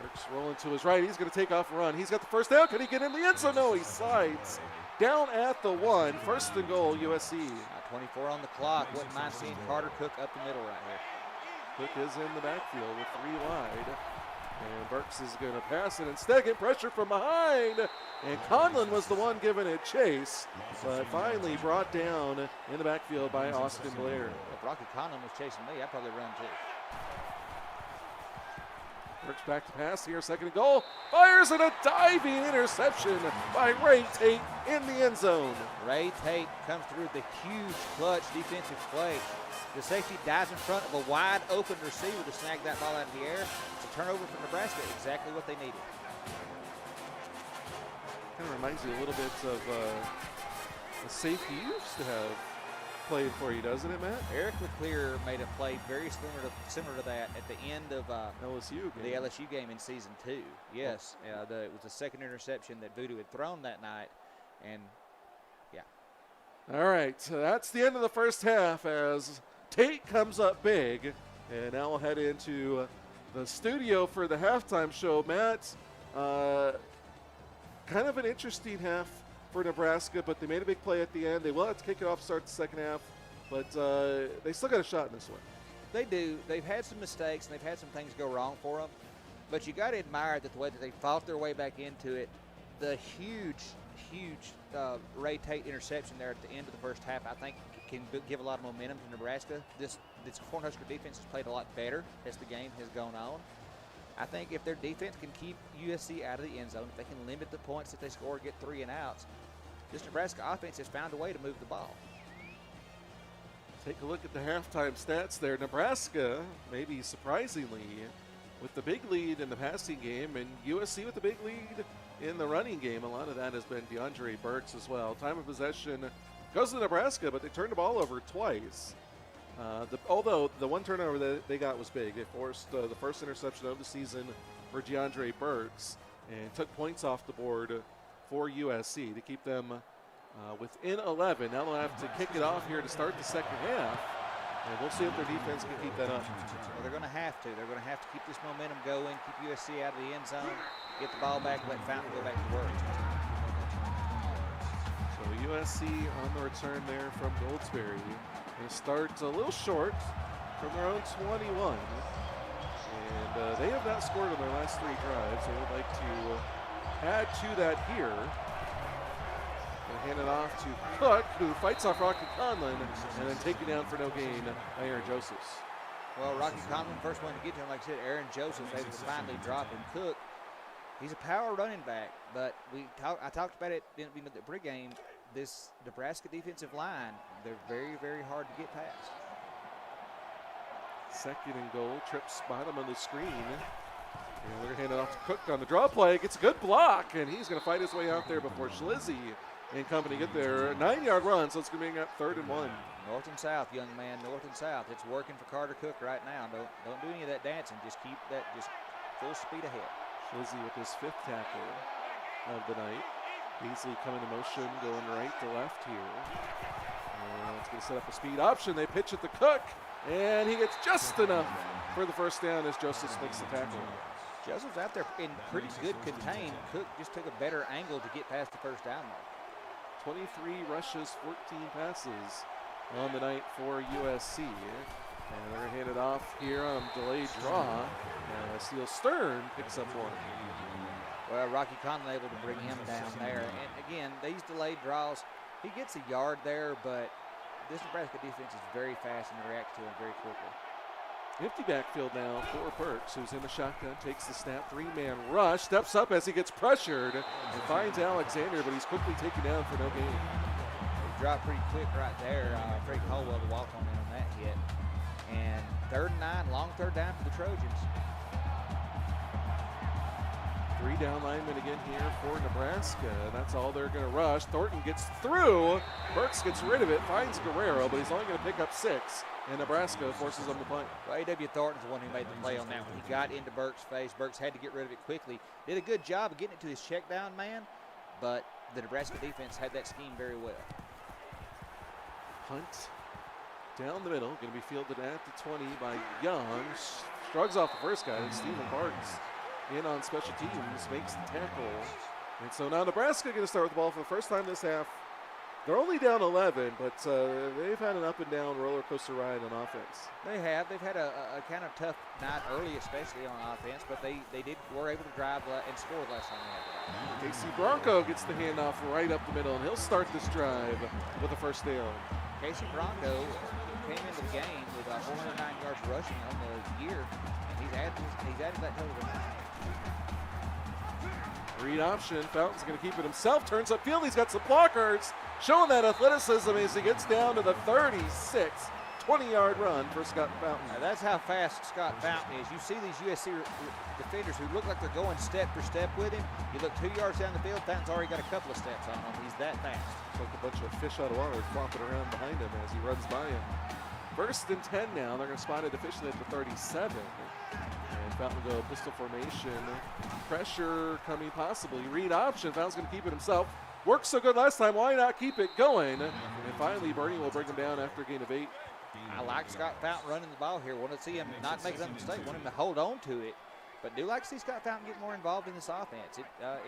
Burks rolling to his right. He's going to take off and run. He's got the 1st down. Can he get in the end zone? No, he slides down at the 1. 1st and goal, USC. 24 on the clock. Wouldn't mind seeing Carter Cook up the middle right here. Cook is in the backfield with 3 wide. And Burks is going to pass it. Instead, get pressure from behind. And Conlon was the one giving it chase. But finally brought down in the backfield by Austin Blair. If Rocky Conlon was chasing me, I'd probably run too. Burks back to pass here, 2nd and goal. Fires and a diving interception by Ray Tate in the end zone. Ray Tate comes through the huge clutch defensive play. The safety dives in front of a wide open receiver to snag that ball out of the air. It's a turnover for Nebraska, exactly what they needed. Kind of reminds me a little bit of a safety you used to have played for you, doesn't it, Matt? Eric LeClaire made a play very similar to that at the end of the LSU game in season 2. Yes, it was the 2nd interception that Voodoo had thrown that night, and yeah. All right, so that's the end of the 1st half as Tate comes up big, and now we'll head into the studio for the halftime show. Matt, kind of an interesting half for Nebraska, but they made a big play at the end. They will have to kick it off, start the 2nd half, but they still got a shot in this one. They do. They've had some mistakes, and they've had some things go wrong for them, but you got to admire that the way that they fought their way back into it. The huge Ray Tate interception there at the end of the 1st half, I think, can give a lot of momentum to Nebraska. This Cornhusker defense has played a lot better as the game has gone on. I think if their defense can keep USC out of the end zone, if they can limit the points that they score, get 3 and outs, this Nebraska offense has found a way to move the ball. Take a look at the halftime stats there. Nebraska, maybe surprisingly, with the big lead in the passing game, and USC with the big lead in the running game. A lot of that has been DeAndre Burks as well. Time of possession goes to Nebraska, but they turned the ball over twice. Although the one turnover that they got was big. It forced the first interception of the season for DeAndre Burks and took points off the board for USC to keep them within 11. Now they'll have to kick it off here to start the second half, and we'll see if their defense can keep that up. Well, they're going to have to. They're going to have to keep this momentum going, keep USC out of the end zone, get the ball back, let Fountain go back to work. So USC on the return there from Goldsberry. They start a little short from their own 21. And they have not scored on their last 3 drives. They would like to add to that here. And hand it off to Cook, who fights off Rocky Conlon, and then taken down for no gain by Aaron Josephs. Well, Rocky Conlon, first one to get to him, like I said, Aaron Josephs able to finally drop him. Cook, he's a power running back, but I talked about it in the pregame. This Nebraska defensive line, they're very, very hard to get past. Second and goal, trips bottom of the screen. And we're going to hand it off to Cook on the draw play. Gets a good block, and he's going to fight his way out there before Schlizzy and company get there. 9-yard run, so it's going to be up 3rd and 1. North and south, young man, north and south. It's working for Carter Cook right now. Don't do any of that dancing. Just keep that just full speed ahead. Schlizzy with his 5th tackle of the night. Beasley coming to motion, going right to left here. And it's going to set up a speed option. They pitch it to Cook, and he gets just enough for the first down as Joseph makes the tackle. Joseph's out there in pretty good contain. Cook just took a better angle to get past the first down mark. 23 rushes, 14 passes on the night for USC. And they're going to hand it off here on delayed draw. Steele Stern picks up one. Well, Rocky Conlon able to bring him down there. And again, these delayed draws, he gets a yard there, but this Nebraska defense is very fast and reacts to him very quickly. Empty backfield now for Burks, who's in the shotgun, takes the snap, 3-man rush, steps up as he gets pressured and finds Alexander, but he's quickly taken down for no gain. He dropped pretty quick right there. Freddie Caldwell to walk on in on that hit. And 3rd and 9, long 3rd down for the Trojans. 3 down linemen again here for Nebraska. That's all they're going to rush. Thornton gets through. Burks gets rid of it, finds Guerrero, but he's only going to pick up 6. And Nebraska forces them to punt. Well, A.W. Thornton's the one who made the play on that one. He got into Burks' face. Burks had to get rid of it quickly. Did a good job of getting it to his check down man, but the Nebraska defense had that scheme very well. Punt down the middle. Going to be fielded at the 20 by Young. Shrugs off the first guy. Stephen Barnes in on special teams, makes the tackle. And so now Nebraska going to start with the ball for the first time this half. They're only down 11, but they've had an up-and-down roller coaster ride on offense. They have. They've had a kind of tough night early, especially on offense, but they were able to drive and score last time they had. Casey Bronco gets the handoff right up the middle, and he'll start this drive with a first down. Casey Bronco came into the game with 409 yards rushing on the year, and he's added that total tonight. Read option. Fountain's going to keep it himself. Turns upfield. He's got some blockers. Showing that athleticism as he gets down to the 36. 20-yard run for Scott Fountain. Now that's how fast Scott Fountain is. You see these USC defenders who look like they're going step for step with him. You look 2 yards down the field, Fountain's already got a couple of steps on him. He's that fast. It's like a bunch of fish out of water flopping around behind him as he runs by him. 1st and 10 now. They're going to spot it officially at the 37. And Fountain will go pistol formation. Pressure coming possibly. Read option. Fountain's going to keep it himself. Worked so good last time. Why not keep it going? And finally, Bernie will bring him down after a gain of 8. I like Scott Fountain running the ball here. Want to see him not make another mistake. Want him to hold on to it. But do like to see Scott Fountain get more involved in this offense.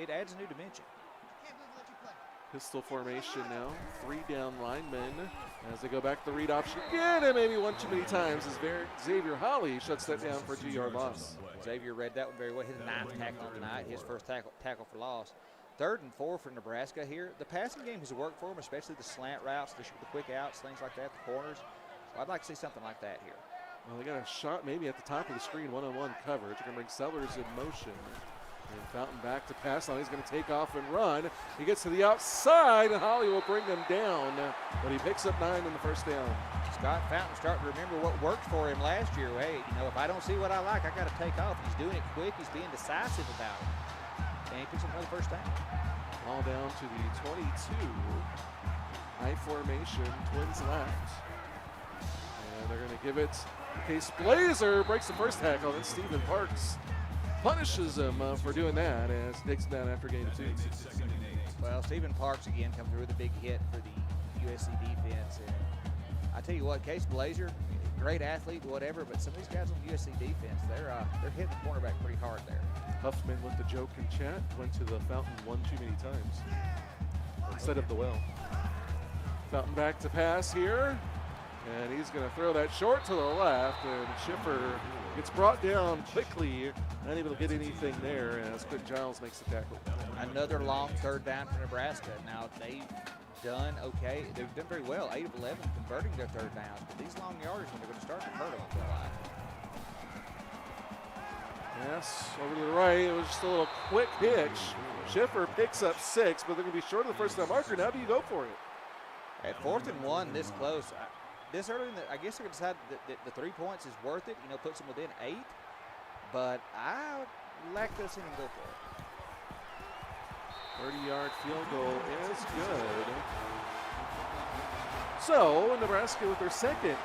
It adds a new dimension. Pistol formation now. 3 down linemen as they go back to the read option again, and maybe one too many times as Xavier Holly shuts that down for a 2-yard loss. Xavier read that one very well. His 9th tackle on the night, his first tackle for loss. 3rd and 4 for Nebraska here. The passing game has worked for them, especially the slant routes, the quick outs, things like that, the corners. So I'd like to see something like that here. Well, they got a shot maybe at the top of the screen, one-on-one coverage. They're going to bring Sellers in motion. And Fountain back to pass. Now he's going to take off and run. He gets to the outside, and Holly will bring him down. But he picks up 9 in the first down. Scott Fountain starting to remember what worked for him last year. Hey, if I don't see what I like, I got to take off. He's doing it quick. He's being decisive about it. And he picks up another first down. All down to the 22. High formation, Twins left. And they're going to give it. Case Blazer breaks the first tackle, and Stephen Parks punishes him for doing that as he takes him down after gain 2. Well, Stephen Parks again comes through with a big hit for the USC defense. And I tell you what, Case Blazer, great athlete, whatever, but some of these guys on the USC defense, they're hitting the cornerback pretty hard there. Huffman with the joke in chat, went to the Fountain one too many times instead of the well. Fountain back to pass here, and he's going to throw that short to the left, and Schiffer gets brought down quickly, not able to get anything there as Quick Giles makes the tackle. Another long third down for Nebraska. Now they've done okay. They've done very well, 8 of 11 converting their third downs, but these long yardage when they're going to start to hurt them a lot. Yes, over to the right. It was just a little quick hitch. Schiffer picks up 6, but they're going to be short of the first down marker. Now do you go for it? At 4th and 1, this close, this early, I guess they're going to decide that the 3 points is worth it. Puts them within 8. But I like to see them go for it. 30-yard field goal is good. So Nebraska with their second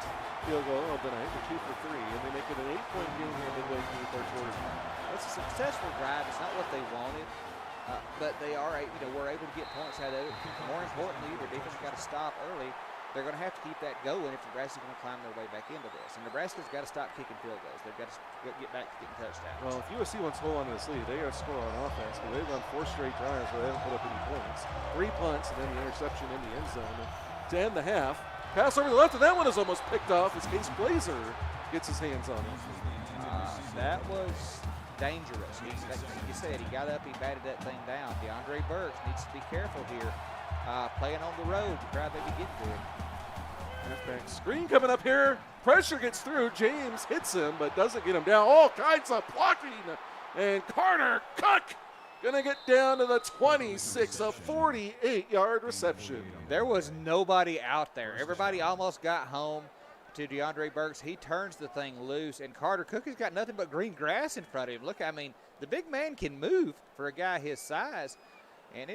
field goal of the night. They're 2 for 3, and they make it an 8-point game here midway through the third quarter. That's a successful drive. It's not what they wanted, but they are, were able to get points out of it. More importantly, their defense got to stop early. They're going to have to keep that going if Nebraska's going to climb their way back into this. And Nebraska's got to stop kicking field goals. They've got to get back to getting touchdowns. Well, if USC wants to hold on to this lead, they got to score on offense. But they've run 4 straight drives where they haven't put up any points. 3 punts and then the interception in the end zone to end the half. Pass over to the left, and that one is almost picked off as Case Blazer gets his hands on it. That was dangerous. Like you said, he got up, he batted that thing down. DeAndre Burks needs to be careful here. Playing on the road, the crowd may be getting to him. Halfback screen coming up here. Pressure gets through. James hits him, but doesn't get him down. All kinds of blocking. And Carter Cook going to get down to the 26, a 48-yard reception. There was nobody out there. Everybody almost got home to DeAndre Burks. He turns the thing loose, and Carter Cook has got nothing but green grass in front of him. Look, the big man can move for a guy his size, and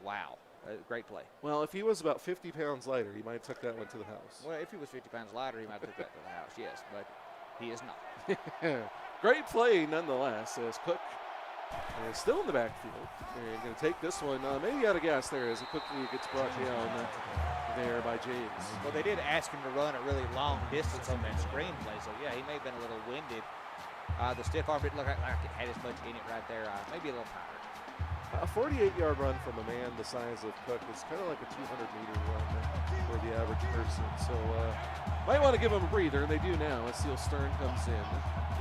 wow. Great play. Well, if he was about 50 pounds lighter, he might have took that one to the house. Well, if he was 50 pounds lighter, he might have took that to the house, yes, but he is not. Great play nonetheless as Cook is still in the backfield. They're going to take this one, maybe out of gas there as he quickly gets brought down there by James. Well, they did ask him to run a really long distance on that screen play, so yeah, he may have been a little winded. The stiff arm didn't look like it had as much in it right there. Maybe a little tired. A 48-yard run from a man the size of Cook is kind of like a 200-meter run for the average person. So might want to give him a breather, and they do now as Seal Stern comes in.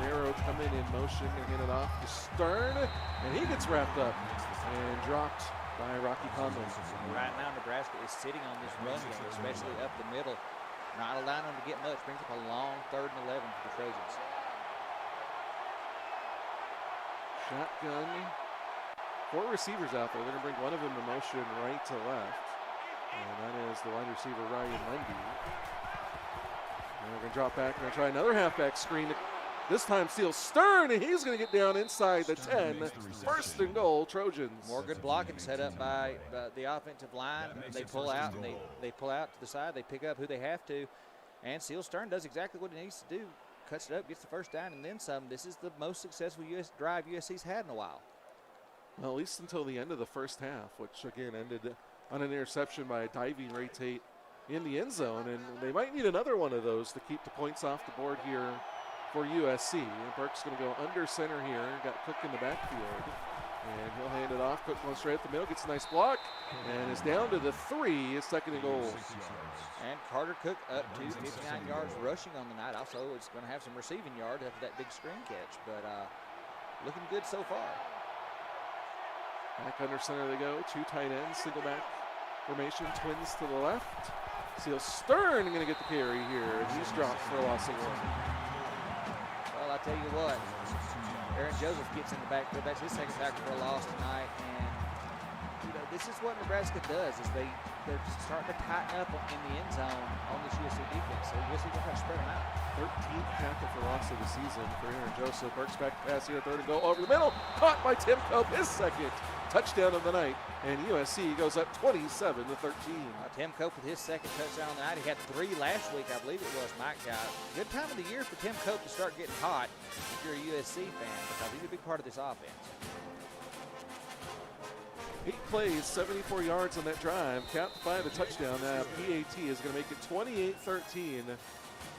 Narrow coming in motion and hand it off to Stern, and he gets wrapped up and dropped by Rocky Conlon. Right now, Nebraska is sitting on this run game, especially up the middle. Not allowing them to get much. Brings up a long 3rd and 11 for the Trojans. Shotgun. 4 receivers out there. They're going to bring one of them in motion right to left. And that is the wide receiver, Ryan Lundy. And they're going to drop back. They're going to try another halfback screen. This time Seal Stern, and he's going to get down inside the 10. 1st and goal, Trojans. More good blocking set up by the offensive line. They pull out, and they pull out to the side. They pick up who they have to. And Seal Stern does exactly what he needs to do. Cuts it up, gets the first down, and then some. This is the most successful drive USC's had in a while. Well, at least until the end of the first half, which again ended on an interception by a diving Ray Tate in the end zone. And they might need another one of those to keep the points off the board here for USC. And Burke's going to go under center here. Got Cook in the backfield. And he'll hand it off. Cook goes straight at the middle, gets a nice block, and is down to the 3, his 2nd and goal. And Carter Cook up to 59 yards rushing on the night. Also, it's going to have some receiving yards after that big screen catch. But looking good so far. Back under center they go. 2 tight ends, single back formation. Twins to the left. Seal Stern going to get the carry here. He's dropped for a loss of 1. Well, I tell you what, Aaron Joseph gets in the backfield. That's his second tackle for a loss tonight. And, this is what Nebraska does, is they're starting to tighten up in the end zone on this USC defense. So USC will try to spread them out. 13th tackle for loss of the season for Aaron Joseph. Burks back to pass here, third and goal over the middle. Caught by Tim Cope, his second touchdown of the night. And USC goes up 27-13. Tim Cope with his second touchdown of the night. He had 3 last week, I believe it was, Mike. Good time of the year for Tim Cope to start getting hot if you're a USC fan, because he's a big part of this offense. 8 plays, 74 yards on that drive, capped by the touchdown. PAT is going to make it 28-13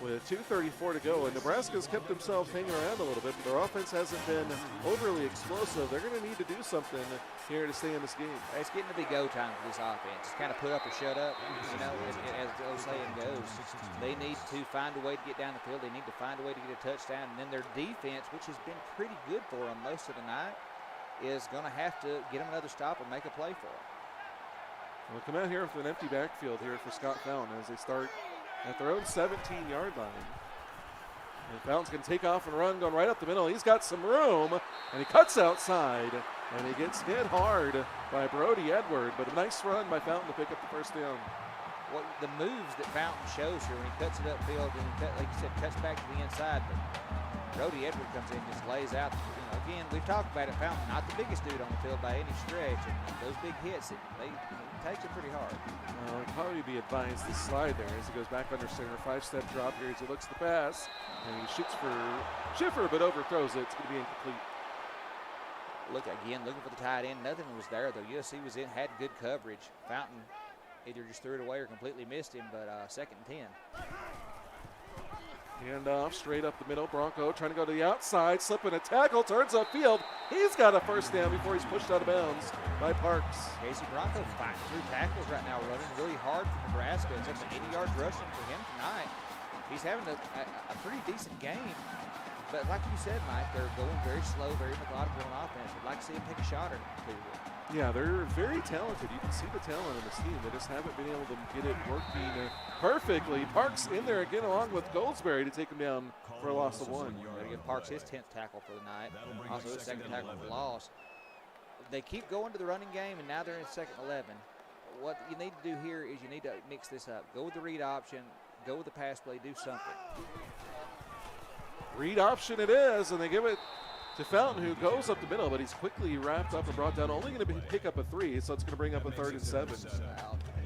with 2:34 to go. And Nebraska's kept themselves hanging around a little bit, but their offense hasn't been overly explosive. They're going to need to do something here to stay in this game. It's getting to be go time for this offense. It's kind of put up or shut up, as the old saying goes. They need to find a way to get down the field. They need to find a way to get a touchdown. And then their defense, which has been pretty good for them most of the night, is going to have to get them another stop and make a play for them. We'll come out here with an empty backfield here for Scott Fountain as they start at their own 17-yard line. And Fountain's going to take off and run, going right up the middle. He's got some room, and he cuts outside, and he gets hit hard by Brody Edward, but a nice run by Fountain to pick up the first down. Well, the moves that Fountain shows here when he cuts it upfield and, like you said, cuts back to the inside, but Brody Edward comes in and just lays out. Again, we've talked about it, Fountain, not the biggest dude on the field by any stretch, and those big hits, they takes it pretty hard. It'd probably be advised to slide there as he goes back under center. 5-step drop here as he looks to pass, and he shoots for Schiffer, but overthrows it. It's going to be incomplete. Looking for the tight end. Nothing was there, though. USC had good coverage. Fountain either just threw it away or completely missed him, but 2nd and 10. Hand off straight up the middle. Bronco trying to go to the outside, slipping a tackle, turns upfield. He's got a first down before he's pushed out of bounds by Parks. Casey Bronco fighting through tackles right now, running really hard for Nebraska. It's up to 80 yards rushing for him tonight. He's having a pretty decent game. But like you said, Mike, they're going very slow, very methodical on offense. I'd like to see him take a shot or two. Yeah, they're very talented. You can see the talent in this team. They just haven't been able to get it working perfectly. Parks in there again along with Goldsberry to take him down for a loss of 1. Got to give Parks his 10th tackle for the night. Also his 2nd tackle for loss. They keep going to the running game, and now they're in 2nd and 11. What you need to do here is you need to mix this up. Go with the read option. Go with the pass play. Do something. Read option it is, and they give it to Fountain, who goes up the middle, but he's quickly wrapped up and brought down. Only going to pick up a 3, so it's going to bring up a 3rd and 7.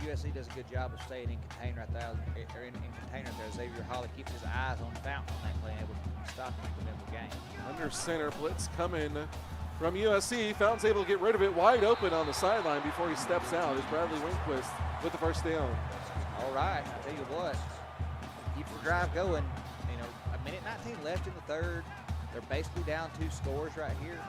USC does a good job of staying in container right there. In container there. Xavier Holly keeps his eyes on Fountain on that play, able to stop him in the middle of the game. Under center blitz coming from USC. Fountain's able to get rid of it wide open on the sideline before he steps out. Is Bradley Winquist with the first down. All right, I tell you what, keep the drive going. A minute 19 left in the 3rd. They're basically down 2 scores right here.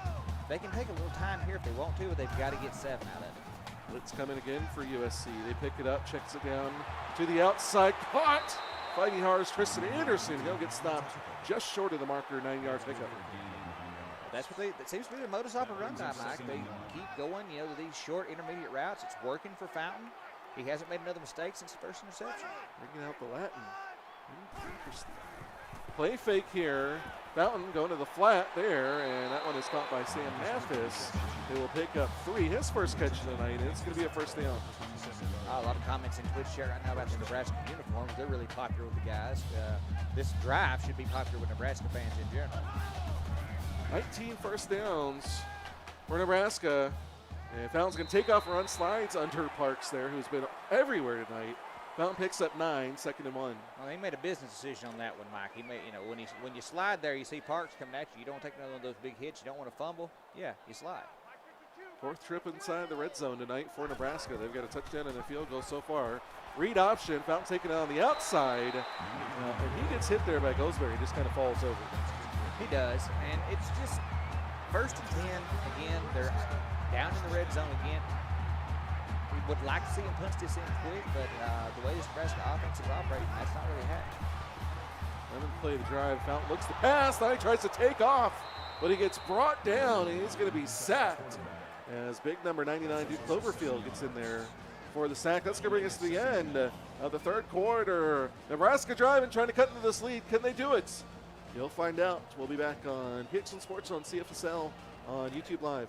They can take a little time here if they want to, but they've got to get 7 out of it. Blitz coming again for USC. They pick it up, checks it down to the outside. Caught! Fighting hard is Tristan Anderson. He'll get stopped just short of the marker, 9-yard pickup. That seems to be their modus operandi, Mike. They keep going, to these short intermediate routes. It's working for Fountain. He hasn't made another mistake since the first interception. Bringing out the Latin. Interesting. Play fake here. Fountain going to the flat there, and that one is caught by Sam Mathis. They will pick up 3. His first catch of the night, and it's going to be a first down. A lot of comments in Twitch chat right now about the Nebraska uniforms. They're really popular with the guys. This drive should be popular with Nebraska fans in general. 19 first downs for Nebraska. And Fountain's going to take off and run, slides under Parks there, who's been everywhere tonight. Fountain picks up 9, 2nd and 1. Well, he made a business decision on that one, Mike. He made, when you slide there, you see Parks coming at you. You don't take another one of those big hits. You don't want to fumble. Yeah, you slide. 4th trip inside the red zone tonight for Nebraska. They've got a touchdown and a field goal so far. Read option. Fountain taking it on the outside. And he gets hit there by Goldsberry. He just kind of falls over. He does. And it's just 1st and 10. Again, they're down in the red zone again. We would like to see him punch this in quick, but the way this Nebraska offense is operating, that's not really happening. Let him play the drive. Fountain looks to pass. Now he tries to take off, but he gets brought down, and he's going to be sacked as big number 99, Duke Cloverfield, gets in there for the sack. That's going to bring us to the end of the 3rd quarter. Nebraska driving, trying to cut into this lead. Can they do it? You'll find out. We'll be back on PXL Sports on CFSL on YouTube Live.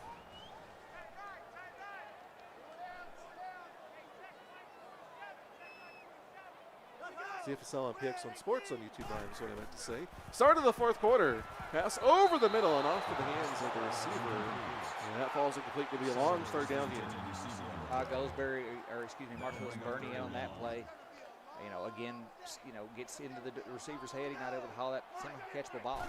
CFSL on PXL Sports on YouTube Live is what I meant to say. Start of the fourth quarter. Pass over the middle and off to the hands of the receiver. And that falls incomplete. Will be a long third down here. Marcus Burney on that play. Again, gets into the receiver's head. He's not able to haul that catchable ball.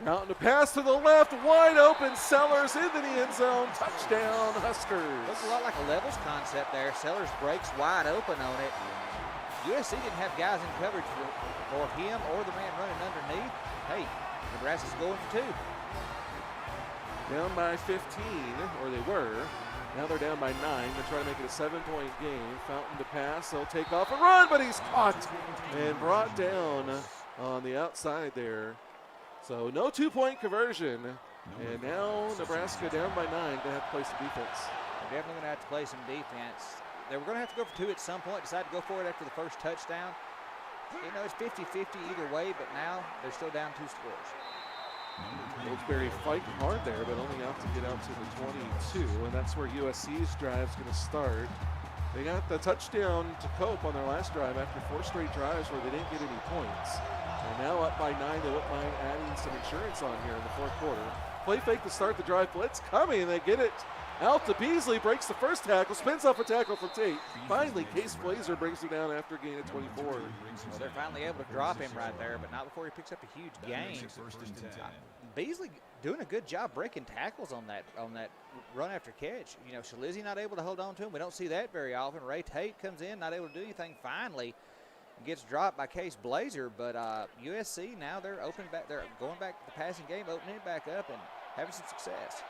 Out to pass to the left, wide open. Sellers into the end zone. Touchdown, Huskers. Looks a lot like a levels concept there. Sellers breaks wide open on it. USC didn't have guys in coverage for him or the man running underneath. Hey, Nebraska's going for 2. Down by 15, or they were. Now they're down by 9. They're trying to make it a 7-point game. Fountain to pass. They'll take off and run, but he's caught and brought down on the outside there. So no 2-point conversion. And now Nebraska down by 9. They have to play some defense. They're definitely going to have to play some defense. They were going to have to go for 2 at some point. Decided to go for it after the first touchdown. It's 50-50 either way, but now they're still down 2 scores. Goldsberry fighting hard there, but only out to get out to the 22, and that's where USC's drive is going to start. They got the touchdown to cope on their last drive after 4 straight drives where they didn't get any points. And now up by 9, they wouldn't mind adding some insurance on here in the fourth quarter. Play fake to start the drive. Blitz coming, and they get it out to Beasley. Breaks the first tackle, spins off a tackle from Tate. Finally, Case Blazer brings him down after a gain of 24. Well, they're finally able to drop him right there, but not before he picks up a huge gain. Beasley doing a good job breaking tackles on that run after catch. Shalizzi not able to hold on to him. We don't see that very often. Ray Tate comes in, not able to do anything. Finally gets dropped by Case Blazer, but USC now they're open back. They're going back to the passing game, opening it back up and having some success.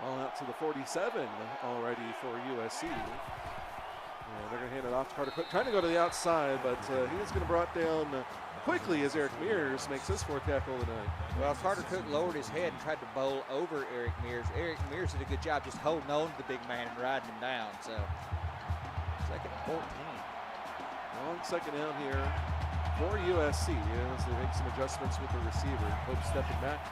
All out to the 47 already for USC. They're going to hand it off to Carter Cook, trying to go to the outside, but he is going to brought down quickly as Eric Mears makes his 4th tackle tonight. Well, Carter Cook lowered his head and tried to bowl over Eric Mears. Eric Mears did a good job just holding on to the big man and riding him down. So, 2nd and 14. Long second down here for USC as they make some adjustments with the receiver. Hope stepping back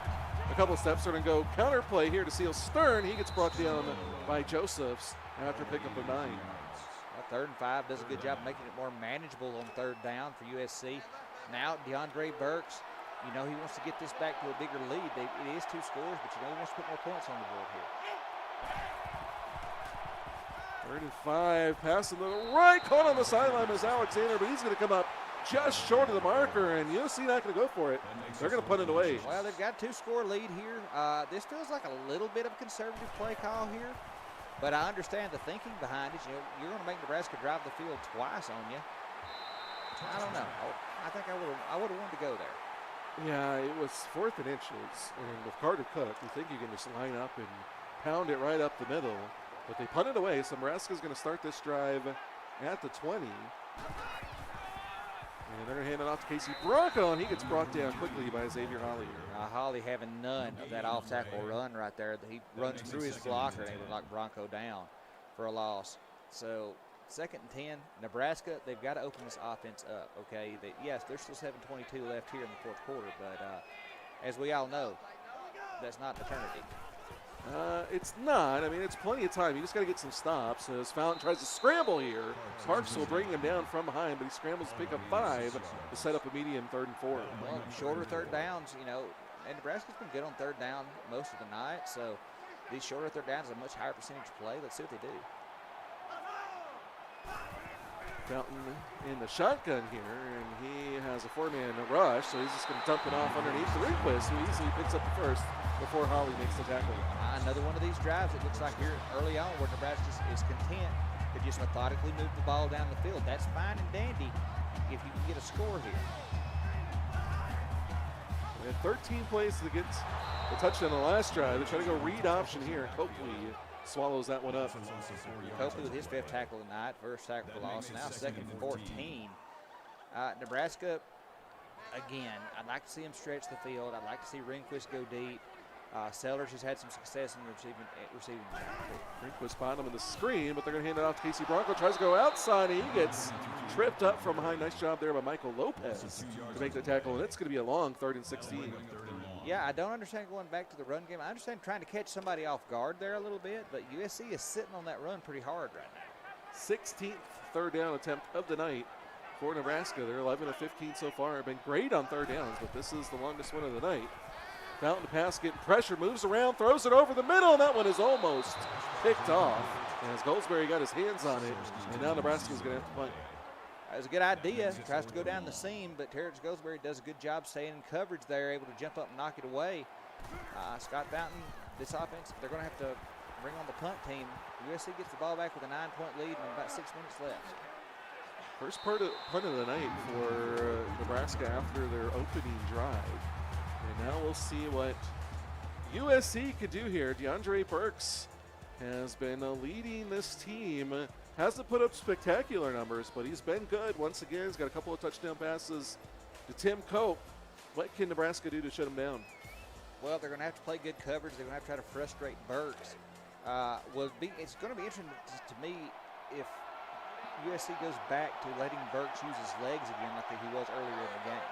a couple of steps. They're going to go counter play here to Seal Stern. He gets brought down by Josephs after picking up a 9. Well, 3rd and 5 does a good job making it more manageable on 3rd down for USC. Now DeAndre Burks, he wants to get this back to a bigger lead. It is 2 scores, but he wants to put more points on the board here. 3rd and 5, passing to the right, caught on the sideline is Alexander, but he's going to come up just short of the marker, and USC not going to go for it. They're going to punt it away. Well, they've got a 2-score lead here. This feels like a little bit of a conservative play call here, but I understand the thinking behind it. You're going to make Nebraska drive the field twice on you. I don't know. I think I would have wanted to go there. Yeah, it was 4th and inches, and with Carter Cook, you think you can just line up and pound it right up the middle, but they punt it away, so Nebraska's going to start this drive at the 20. And they're going to hand it off to Casey Bronco, and he gets brought down quickly by Xavier Holly. Holly having none of that off-tackle run right there. He runs through his blocker, and he would knock Bronco down for a loss. So 2nd and 10, Nebraska, they've got to open this offense up, okay? Yes, there's still 7:22 left here in the 4th quarter, but as we all know, that's not eternity. It's not. I mean, it's plenty of time. You just got to get some stops. As Fountain tries to scramble here, Parks will bring him down from behind, but he scrambles to pick up 5 to set up a medium 3rd and 4. Well, shorter 3rd downs, and Nebraska's been good on 3rd down most of the night, so these shorter 3rd downs are a much higher percentage play. Let's see what they do. Fountain in the shotgun here, and he has a 4-man rush, so he's just going to dump it off underneath the Rehnquist, who easily picks up the first before Holly makes the tackle. Another one of these drives, it looks like here early on where Nebraska is content to just methodically move the ball down the field. That's fine and dandy if you can get a score here. And 13 plays to get the touchdown on the last drive. They're trying to go read option here. Copley swallows that one up. Copley with his 5th tackle tonight, first tackle for loss. Now 2nd and 14. Nebraska, again, I'd like to see him stretch the field. I'd like to see Rehnquist go deep. Sellers has had some success in receiving. Brink was bottom of the screen, but they're going to hand it off to Casey Bronco. Tries to go outside, and he gets tripped up from behind. Nice job there by Michael Lopez to make the tackle, and it's going to be a long 3rd and 16. Yeah, I don't understand going back to the run game. I understand trying to catch somebody off guard there a little bit, but USC is sitting on that run pretty hard right now. 16th third down attempt of the night for Nebraska. They're 11 of 15 so far. Have been great on third downs, but this is the longest one of the night. Fountain pass, getting pressure, moves around, throws it over the middle, and that one is almost picked off as Goldsberry got his hands on it, and now Nebraska's going to have to punt. That was a good idea. Tries to go down the seam, but Terrence Goldsberry does a good job staying in coverage there, able to jump up and knock it away. Scott Fountain, this offense, they're going to have to bring on the punt team. USC gets the ball back with a 9-point lead and about 6 minutes left. First punt of the night for Nebraska after their opening drive. And now we'll see what USC could do here. DeAndre Burks has been leading this team. Hasn't put up spectacular numbers, but he's been good. Once again, he's got a couple of touchdown passes to Tim Cope. What can Nebraska do to shut him down? Well, they're going to have to play good coverage. They're going to have to try to frustrate Burks. It's going to be interesting to me if USC goes back to letting Burks use his legs again like he was earlier in the game.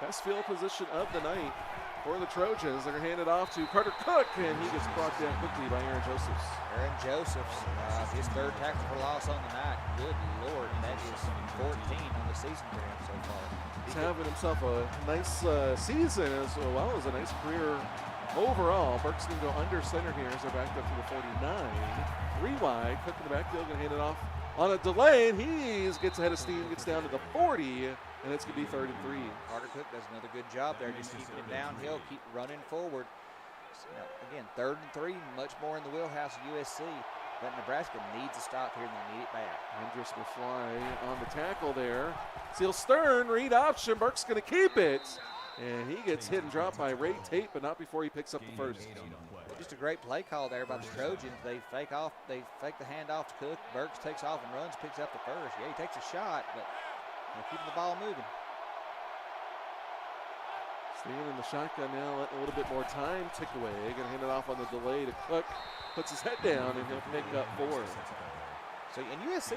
Best field position of the night for the Trojans. They're going to hand it off to Carter Cook, and he gets brought down quickly by Aaron Josephs. Aaron Josephs, his 3rd tackle for loss on the night. Good Lord, that is 14 on the season for him so far. He's having himself a nice season as well as a nice career overall. Burks going to go under center here as they're backed up to the 49. 3 wide, Cook in the backfield, going to hand it off on a delay, and he gets ahead of steam, gets down to the 40, and it's going to be 3rd and 3. Carter Cook does another good job there, just keeping him downhill, keep running forward. So, again, 3rd and 3, much more in the wheelhouse of USC, but Nebraska needs a stop here, and they need it bad. Andrus will fly on the tackle there. Seal Stern, read option, Burke's going to keep it, and he gets hit and dropped by Ray Tate, but not before he picks up the first. Just a great play call there by the Trojans. They fake the handoff to Cook. Burks takes off and runs, picks up the first. Yeah, he takes a shot, but they're keeping the ball moving. Staying in the shotgun now, letting a little bit more time tick away. Going to hand it off on the delay to Cook. Puts his head down, and he'll pick up 4. So in USC,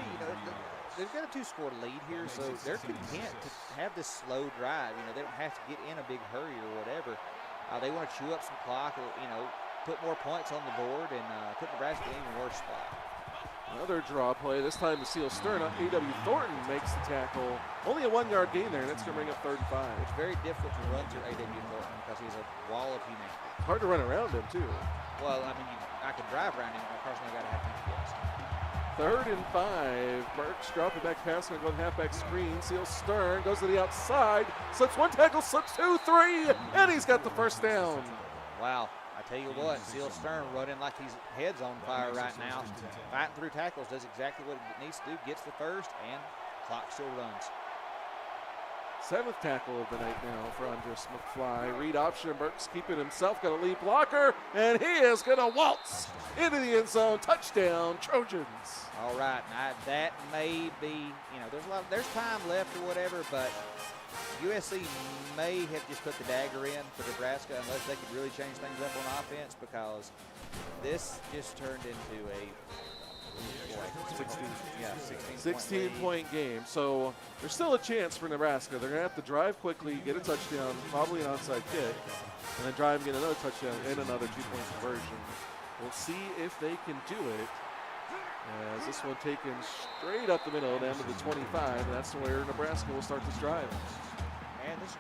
they've got a 2-score lead here, so they're content to have this slow drive. They don't have to get in a big hurry or whatever. They want to chew up some clock, put more points on the board and put Nebraska in a worse spot. Another draw play, this time to Seal Stern. A.W. Thornton makes the tackle. Only a 1-yard gain there, and it's going to bring up 3rd and 5. It's very difficult to run through A.W. Thornton because he's a wall of humanity. Hard to run around him, too. Well, I can drive around him, but personally got to have GPS. 3rd and 5. Burks dropping back pass, going to go with halfback screen. Seal Stern goes to the outside, slips 1 tackle, slips 2, 3, and he's got the first down. Wow. I tell you what, Seal Stern running like his head's on fire right now. Fighting through tackles, does exactly what it needs to do, gets the first, and clock still runs. 7th tackle of the night now for Andrus McFly. Read option, Burks keeping himself, got a lead blocker, and he is going to waltz into the end zone. Touchdown, Trojans. All right, now that may be, there's time left or whatever, but USC may have just put the dagger in for Nebraska unless they could really change things up on offense, because this just turned into a 16-point game. So there's still a chance for Nebraska. They're going to have to drive quickly, get a touchdown, probably an onside kick, and then drive and get another touchdown and another 2-point conversion. We'll see if they can do it. As this one taken straight up the middle down to the 25, and that's where Nebraska will start this drive. And this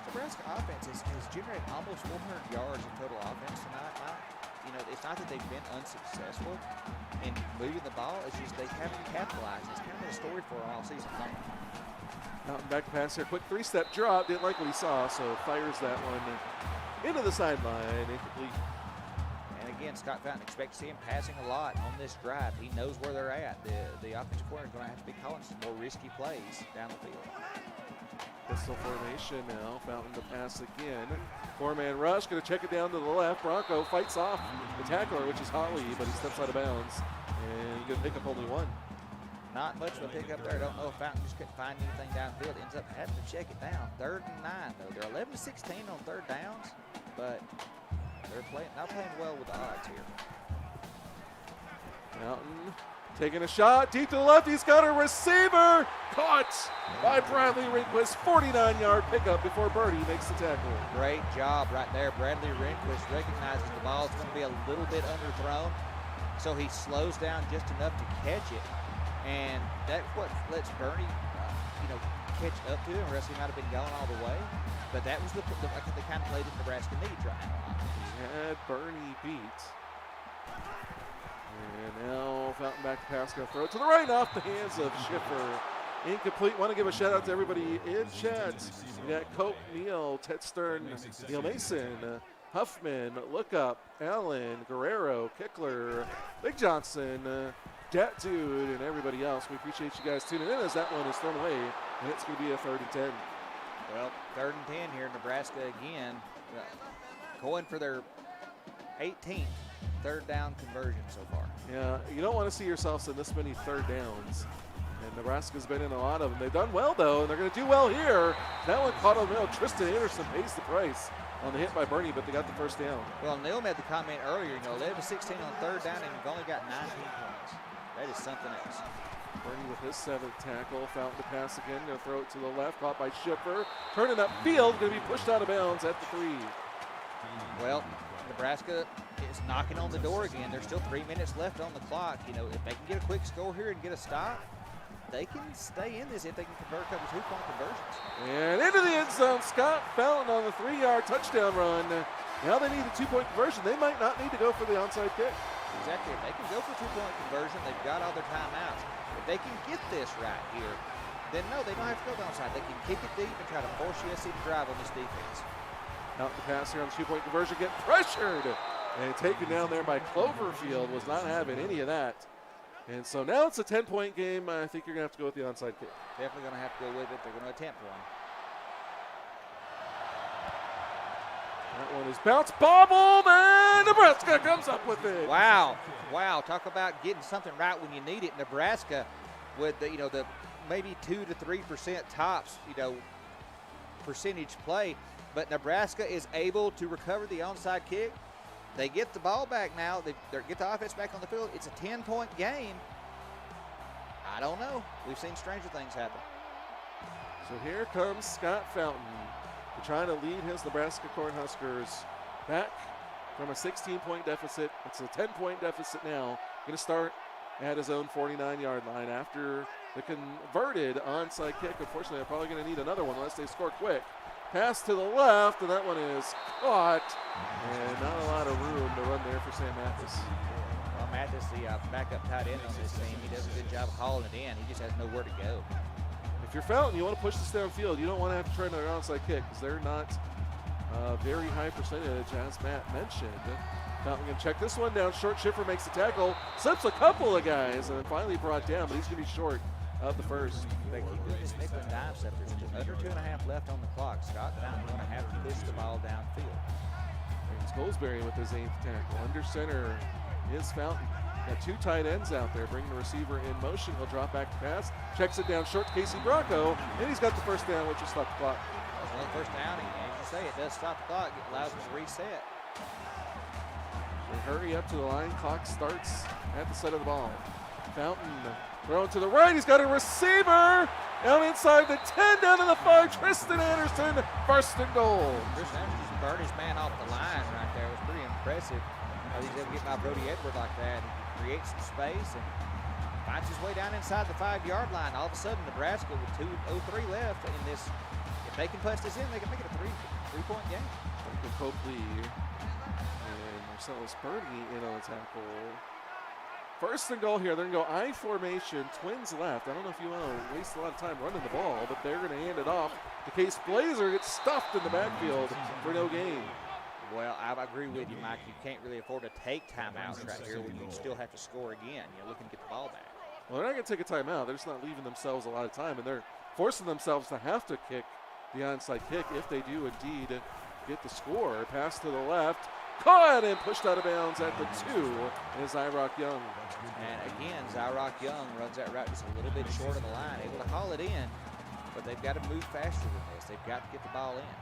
Nebraska offense has generated almost 400 yards in total offense tonight. It's not that they've been unsuccessful in moving the ball. It's just they haven't capitalized. It's kind of been a story for all season long. Mountain back pass here. Quick 3-step drop. Didn't like what he saw, so fires that one into the sideline. Incomplete. And again, Scott Fountain expects to see him passing a lot on this drive. He knows where they're at. The offensive coordinator is going to have to be calling some more risky plays down the field. Pistol formation now. Fountain to pass again. 4-man rush. Going to check it down to the left. Bronco fights off the tackler, which is Holly, but he steps out of bounds. And he's going to pick up only 1. Not much of a pickup there. I don't know if Fountain just couldn't find anything downfield. Ends up having to check it down. 3rd and 9, though. They're 11-16 on 3rd downs, but they're not playing well with the odds here. Mountain taking a shot deep to the left. He's got a receiver. Caught by Bradley Rehnquist. 49-yard pickup before Birdie makes the tackle. Great job right there. Bradley Rehnquist recognizes the ball is going to be a little bit underthrown, so he slows down just enough to catch it. And that's what lets Bernie, catch up to him, or else he might have been going all the way. But that was the kind of play that Nebraska needs right now. He had Bernie beat. And now Fountain back to pass, going to throw it to the right off the hands of Schiffer. Incomplete. Want to give a shout out to everybody in chat. We got Cope, Neal, Ted Stern, Neil Mason, Huffman, Lookup, Allen, Guerrero, Kickler, Big Johnson, Dat Dude, and everybody else. We appreciate you guys tuning in as that one is thrown away, and it's going to be a 3rd and 10. Well, 3rd and 10 here, Nebraska again, going for their 18th 3rd down conversion so far. Yeah, you don't want to see yourselves in this many 3rd downs. And Nebraska's been in a lot of them. They've done well, though, and they're going to do well here. That one caught on the middle. Tristan Anderson pays the price on the hit by Bernie, but they got the 1st down. Well, Neil made the comment earlier, 11-16 on 3rd down, and you've only got 19 points. That is something else. Bernie with his 7th tackle. Fountain to pass again. Going to throw it to the left. Caught by Schiffer. Turning upfield. Going to be pushed out of bounds at the 3. Well, Nebraska is knocking on the door again. There's still 3 minutes left on the clock. If they can get a quick score here and get a stop, they can stay in this if they can convert a couple 2-point conversions. And into the end zone. Scott Fountain on the 3-yard touchdown run. Now they need a 2-point conversion. They might not need to go for the onside kick. Exactly. If they can go for a 2-point conversion, they've got all their timeouts. If they can get this right here, then no, they don't have to go downside. They can kick it deep and try to force USC to drive on this defense. Out the pass here on the 2-point conversion, get pressured and taken down there by Cloverfield. Was not having any of that. And so now it's a 10-point game. I think you're going to have to go with the onside kick. Definitely going to have to go with it. They're going to attempt one. That one is bounced, bobbled, and Nebraska comes up with it. Wow. Talk about getting something right when you need it. Nebraska with the maybe 2 to 3% tops, percentage play. But Nebraska is able to recover the onside kick. They get the ball back now. They get the offense back on the field. It's a 10-point game. I don't know. We've seen stranger things happen. So here comes Scott Fountain trying to lead his Nebraska Cornhuskers back from a 16-point deficit. It's a 10-point deficit now. Going to start at his own 49-yard line after the converted onside kick. Unfortunately, they're probably going to need another one unless they score quick. Pass to the left, and that one is caught. And not a lot of room to run there for Sam Mathis. Well, Mathis, the backup tight end on this team, he does a good job of hauling it in. He just has nowhere to go. If you're Fountain, you want to push this downfield. You don't want to have to try another onside kick because they're not very high percentage, as Matt mentioned. Fountain going to check this one down. Short. Schiffer makes the tackle, slips a couple of guys, and then finally brought down, but he's going to be short of the first. They keep doing this nickel and dime stuff. There's under 2.5 left on the clock. Scott Fountain going to have to push the ball downfield. It's Goldsberry with his 8th tackle. Under center is Fountain. Got 2 tight ends out there. Bring the receiver in motion. He'll drop back to pass. Checks it down short to Casey Bracco. And he's got the 1st down, which will stop the clock. Well, 1st down, and as you say, it does stop the clock. It allows them to reset. They hurry up to the line. Clock starts at the set of the ball. Fountain thrown to the right. He's got a receiver. Down inside the 10, down to the 5. Tristan Anderson, 1st and goal. Tristan Anderson just burned his man off the line right there. It was pretty impressive. He's able to get by Brody Edward like that. He creates some space and finds his way down inside the 5-yard line. All of a sudden, Nebraska with 2:03 left in this. If they can punch this in, they can make it a three-point game. Duncan Copley and Marcellus Birdie in on the tackle. 1st and goal here. They're going to go I formation, twins left. I don't know if you want to waste a lot of time running the ball, but they're going to hand it off. The Case Blazer gets stuffed in the backfield for no gain. Well, I agree with you, Mike. You can't really afford to take timeouts right here when you still have to score again. You're looking to get the ball back. Well, they're not going to take a timeout. They're just not leaving themselves a lot of time, and they're forcing themselves to have to kick the onside kick if they do indeed get the score. Pass to the left. Caught and pushed out of bounds at the 2 is Zyrock Young. And again, Zyrock Young runs that route just a little bit short of the line, able to haul it in, but they've got to move faster than this. They've got to get the ball in.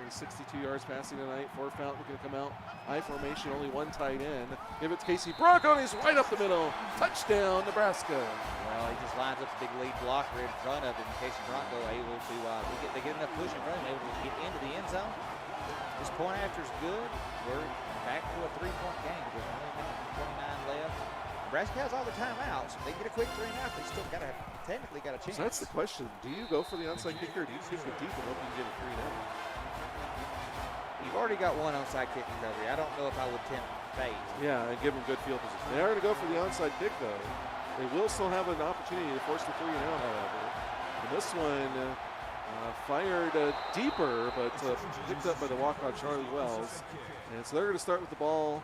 62 yards passing tonight. For Fountain looking to come out. High formation, only one tight end. Give it to Casey Bronco, and he's right up the middle. Touchdown, Nebraska. Well, he just lines up a big lead blocker in front of him. Casey Bronco able to, they get enough push in front of him, able to get into the end zone. This point after is good. We're back to a 3-point game with only a minute and 29 left. Nebraska has all the timeouts. If they get a quick 3 and out, they still technically got a chance. So that's the question. Do you go for the onside kicker, or do you kick it deep and hope you can get a 3 and out? You've already got one onside kick recovery. I don't know if I would tempt fate. Yeah, and give them good field position. They are going to go for the onside kick, though. They will still have an opportunity to force the 3 and out, however. And this one fired deeper, but picked up by the walk-on Charlie Wells. And so they're going to start with the ball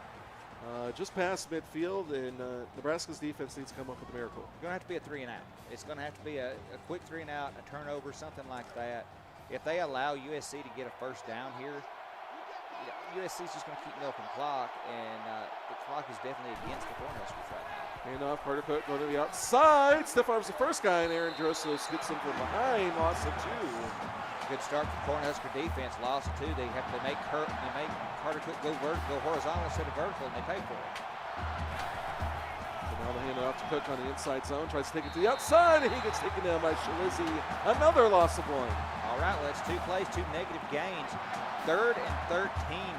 just past midfield, and Nebraska's defense needs to come up with a miracle. It's going to have to be a 3 and out. It's going to have to be a quick 3 and out, a turnover, something like that. If they allow USC to get a first down here, USC is just going to keep milking clock, and the clock is definitely against the Cornhuskers right now. Handoff, Carter Cook going to the outside. Stiff arms the first guy, and Aaron Drosos gets him from behind. Loss of 2. Good start for Cornhusker defense. Loss of 2. They make Carter Cook go horizontal instead of vertical, and they pay for it. So now they hand it off to Cook on the inside zone. Tries to take it to the outside, and he gets taken down by Shalizzi. Another loss of 1. All right, well, that's 2 plays, 2 negative gains. 3rd and 13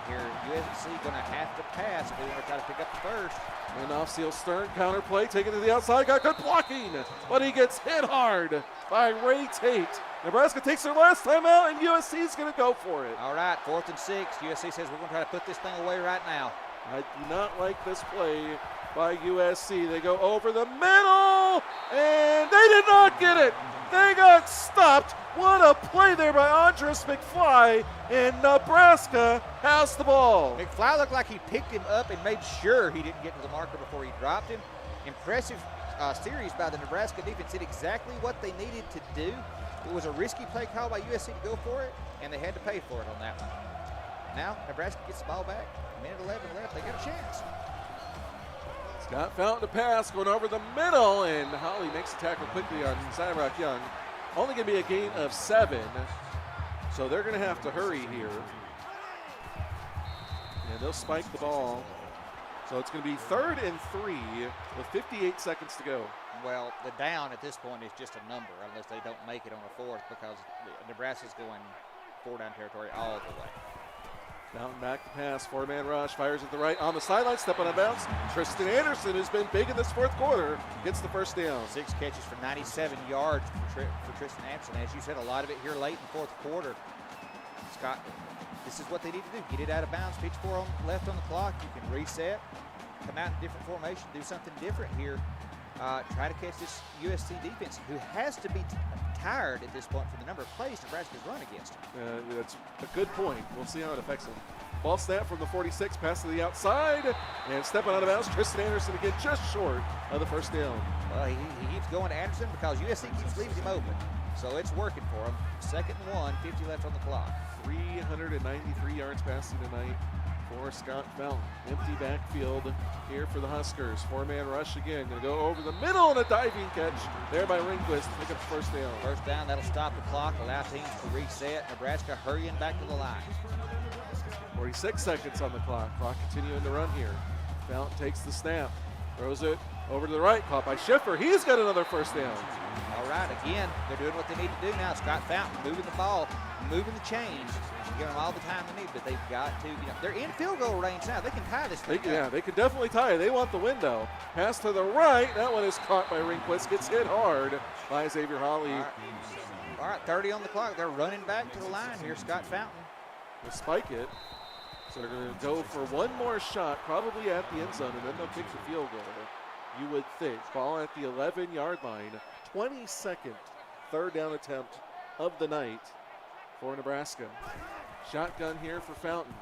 here. USC going to have to pass if they want to try to pick up the first. And off Seal Stern, counter play, taken to the outside, got good blocking, but he gets hit hard by Ray Tate. Nebraska takes their last time out, and USC is going to go for it. All right, 4th and 6. USC says we're going to try to put this thing away right now. I do not like this play by USC. They go over the middle, and they did not get it. They got stopped. What a play there by Andres McFly, and Nebraska has the ball. McFly looked like he picked him up and made sure he didn't get to the marker before he dropped him. Impressive series by the Nebraska defense. Did exactly what they needed to do. It was a risky play call by USC to go for it, and they had to pay for it on that one. Now Nebraska gets the ball back. Minute 11 left. They got a chance. Scott Fountain to pass, going over the middle, and Holly makes the tackle quickly on Zyrock Young. Only going to be a gain of 7, so they're going to have to hurry here. And they'll spike the ball. So it's going to be 3rd and 3 with 58 seconds to go. Well, the down at this point is just a number unless they don't make it on a 4th, because Nebraska's going 4-down territory all the way. Fountain back to pass, 4-man rush, fires at the right on the sideline, step on a bounce. Tristan Anderson, who's been big in this 4th quarter, gets the first down. 6 catches for 97 yards for Tristan Anderson. As you said, a lot of it here late in the 4th quarter. Scott, this is what they need to do. Get it out of bounds, pitch 4 left on the clock. You can reset, come out in different formation, do something different here. Try to catch this USC defense, who has to be tired at this point for the number of plays Nebraska's run against him. That's a good point. We'll see how it affects him. Ball snap from the 46, pass to the outside, and stepping out of bounds, Tristan Anderson again just short of the first down. Well, he keeps going to Anderson because USC keeps leaving him open. So it's working for him. 2nd and 1, 50 left on the clock. 393 yards passing tonight for Scott Fountain. Empty backfield here for the Huskers. 4-man rush again. Going to go over the middle and a diving catch there by Ringquist. Pick up the first down. First down, that'll stop the clock, allow teams to reset. Nebraska hurrying back to the line. 46 seconds on the clock. Clock continuing to run here. Fountain takes the snap. Throws it over to the right. Caught by Schiffer. He's got another first down. All right, again, they're doing what they need to do now. Scott Fountain moving the ball, moving the chains, giving them all the time they need, but they've got to, they're in field goal range now. They can tie this thing. Yeah, they can definitely tie it. They want the window. Pass to the right. That one is caught by Ringquist. Gets hit hard by Xavier Hawley. All right, 30 on the clock. They're running back to the line here, Scott Fountain. They'll spike it. So they're going to go for one more shot, probably at the end zone, and then they'll kick the field goal. You would think. Ball at the 11-yard line. 22nd 3rd down attempt of the night for Nebraska. Shotgun here for Fountain.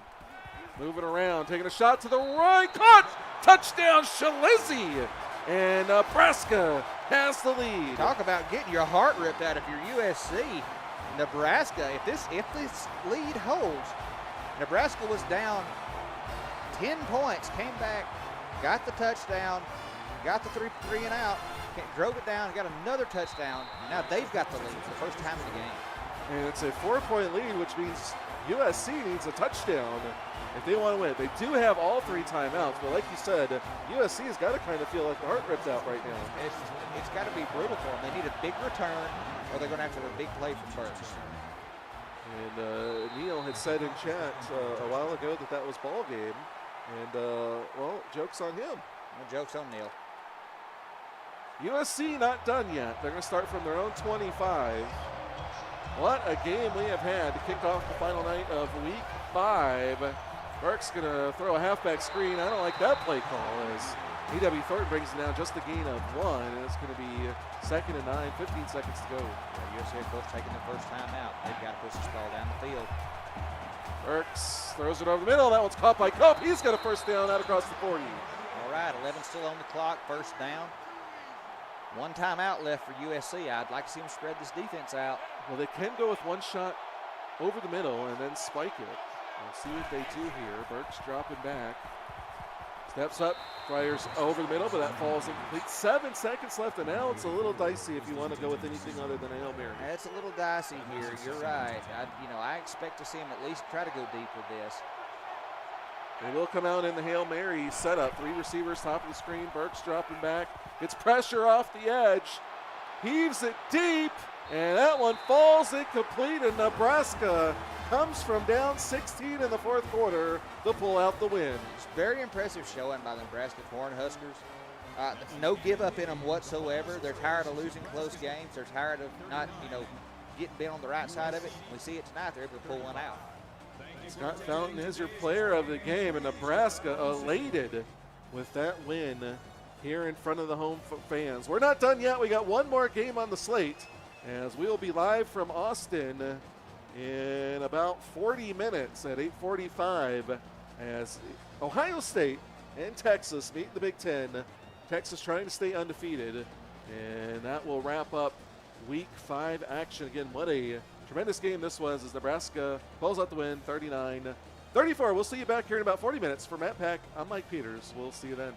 Moving around, taking a shot to the right. Caught! Touchdown, Shalizzi! And Nebraska has the lead. Talk about getting your heart ripped out if you're USC. Nebraska, if this lead holds, Nebraska was down 10 points, came back, got the touchdown, got the three and out, drove it down, got another touchdown. Now they've got the lead for the first time in the game. And it's a 4-point lead, which means USC needs a touchdown if they want to win. They do have all 3 timeouts, but like you said, USC has got to kind of feel like the heart ripped out right now. It's got to be brutal for them. They need a big return, or they're going to have to have a big play from Burks. And Neil had said in chat a while ago that was ball game. And, well, joke's on him. No, joke's on Neil. USC not done yet. They're going to start from their own 25. What a game we have had to kick off the final night of week 5. Burke's going to throw a halfback screen. I don't like that play call as E.W. Thornton brings it down just a gain of 1, and it's going to be 2nd and 9, 15 seconds to go. Yeah, USC head coach taking the first time out. They've got to push this ball down the field. Burks throws it over the middle. That one's caught by Cope. He's got a first down out across the 40. All right, 11 still on the clock, first down. 1 timeout left for USC. I'd like to see them spread this defense out. Well, they can go with 1 shot over the middle and then spike it. We'll see what they do here. Burks dropping back. Steps up, fires over the middle, but that falls incomplete. 7 seconds left, and now it's a little dicey if you want to go with anything other than a Hail Mary. It's a little dicey here. You're right. I expect to see him at least try to go deep with this. They will come out in the Hail Mary setup. 3 receivers, top of the screen. Burks dropping back. Gets pressure off the edge. Heaves it deep, and that one falls incomplete, and Nebraska comes from down 16 in the 4th quarter to pull out the win. It's very impressive showing by the Nebraska Cornhuskers. No give up in them whatsoever. They're tired of losing close games. They're tired of not, getting bent on the right side of it. We see it tonight. They're able to pull one out. Scott Fountain is your player of the game, and Nebraska elated with that win here in front of the home fans. We're not done yet. We got one more game on the slate, as we'll be live from Austin in about 40 minutes at 8:45 as Ohio State and Texas meet the Big Ten. Texas trying to stay undefeated, and that will wrap up week 5 action. Again, what a tremendous game this was as Nebraska pulls out the win 39-34. We'll see you back here in about 40 minutes. For Matt Pack, I'm Mike Peters. We'll see you then.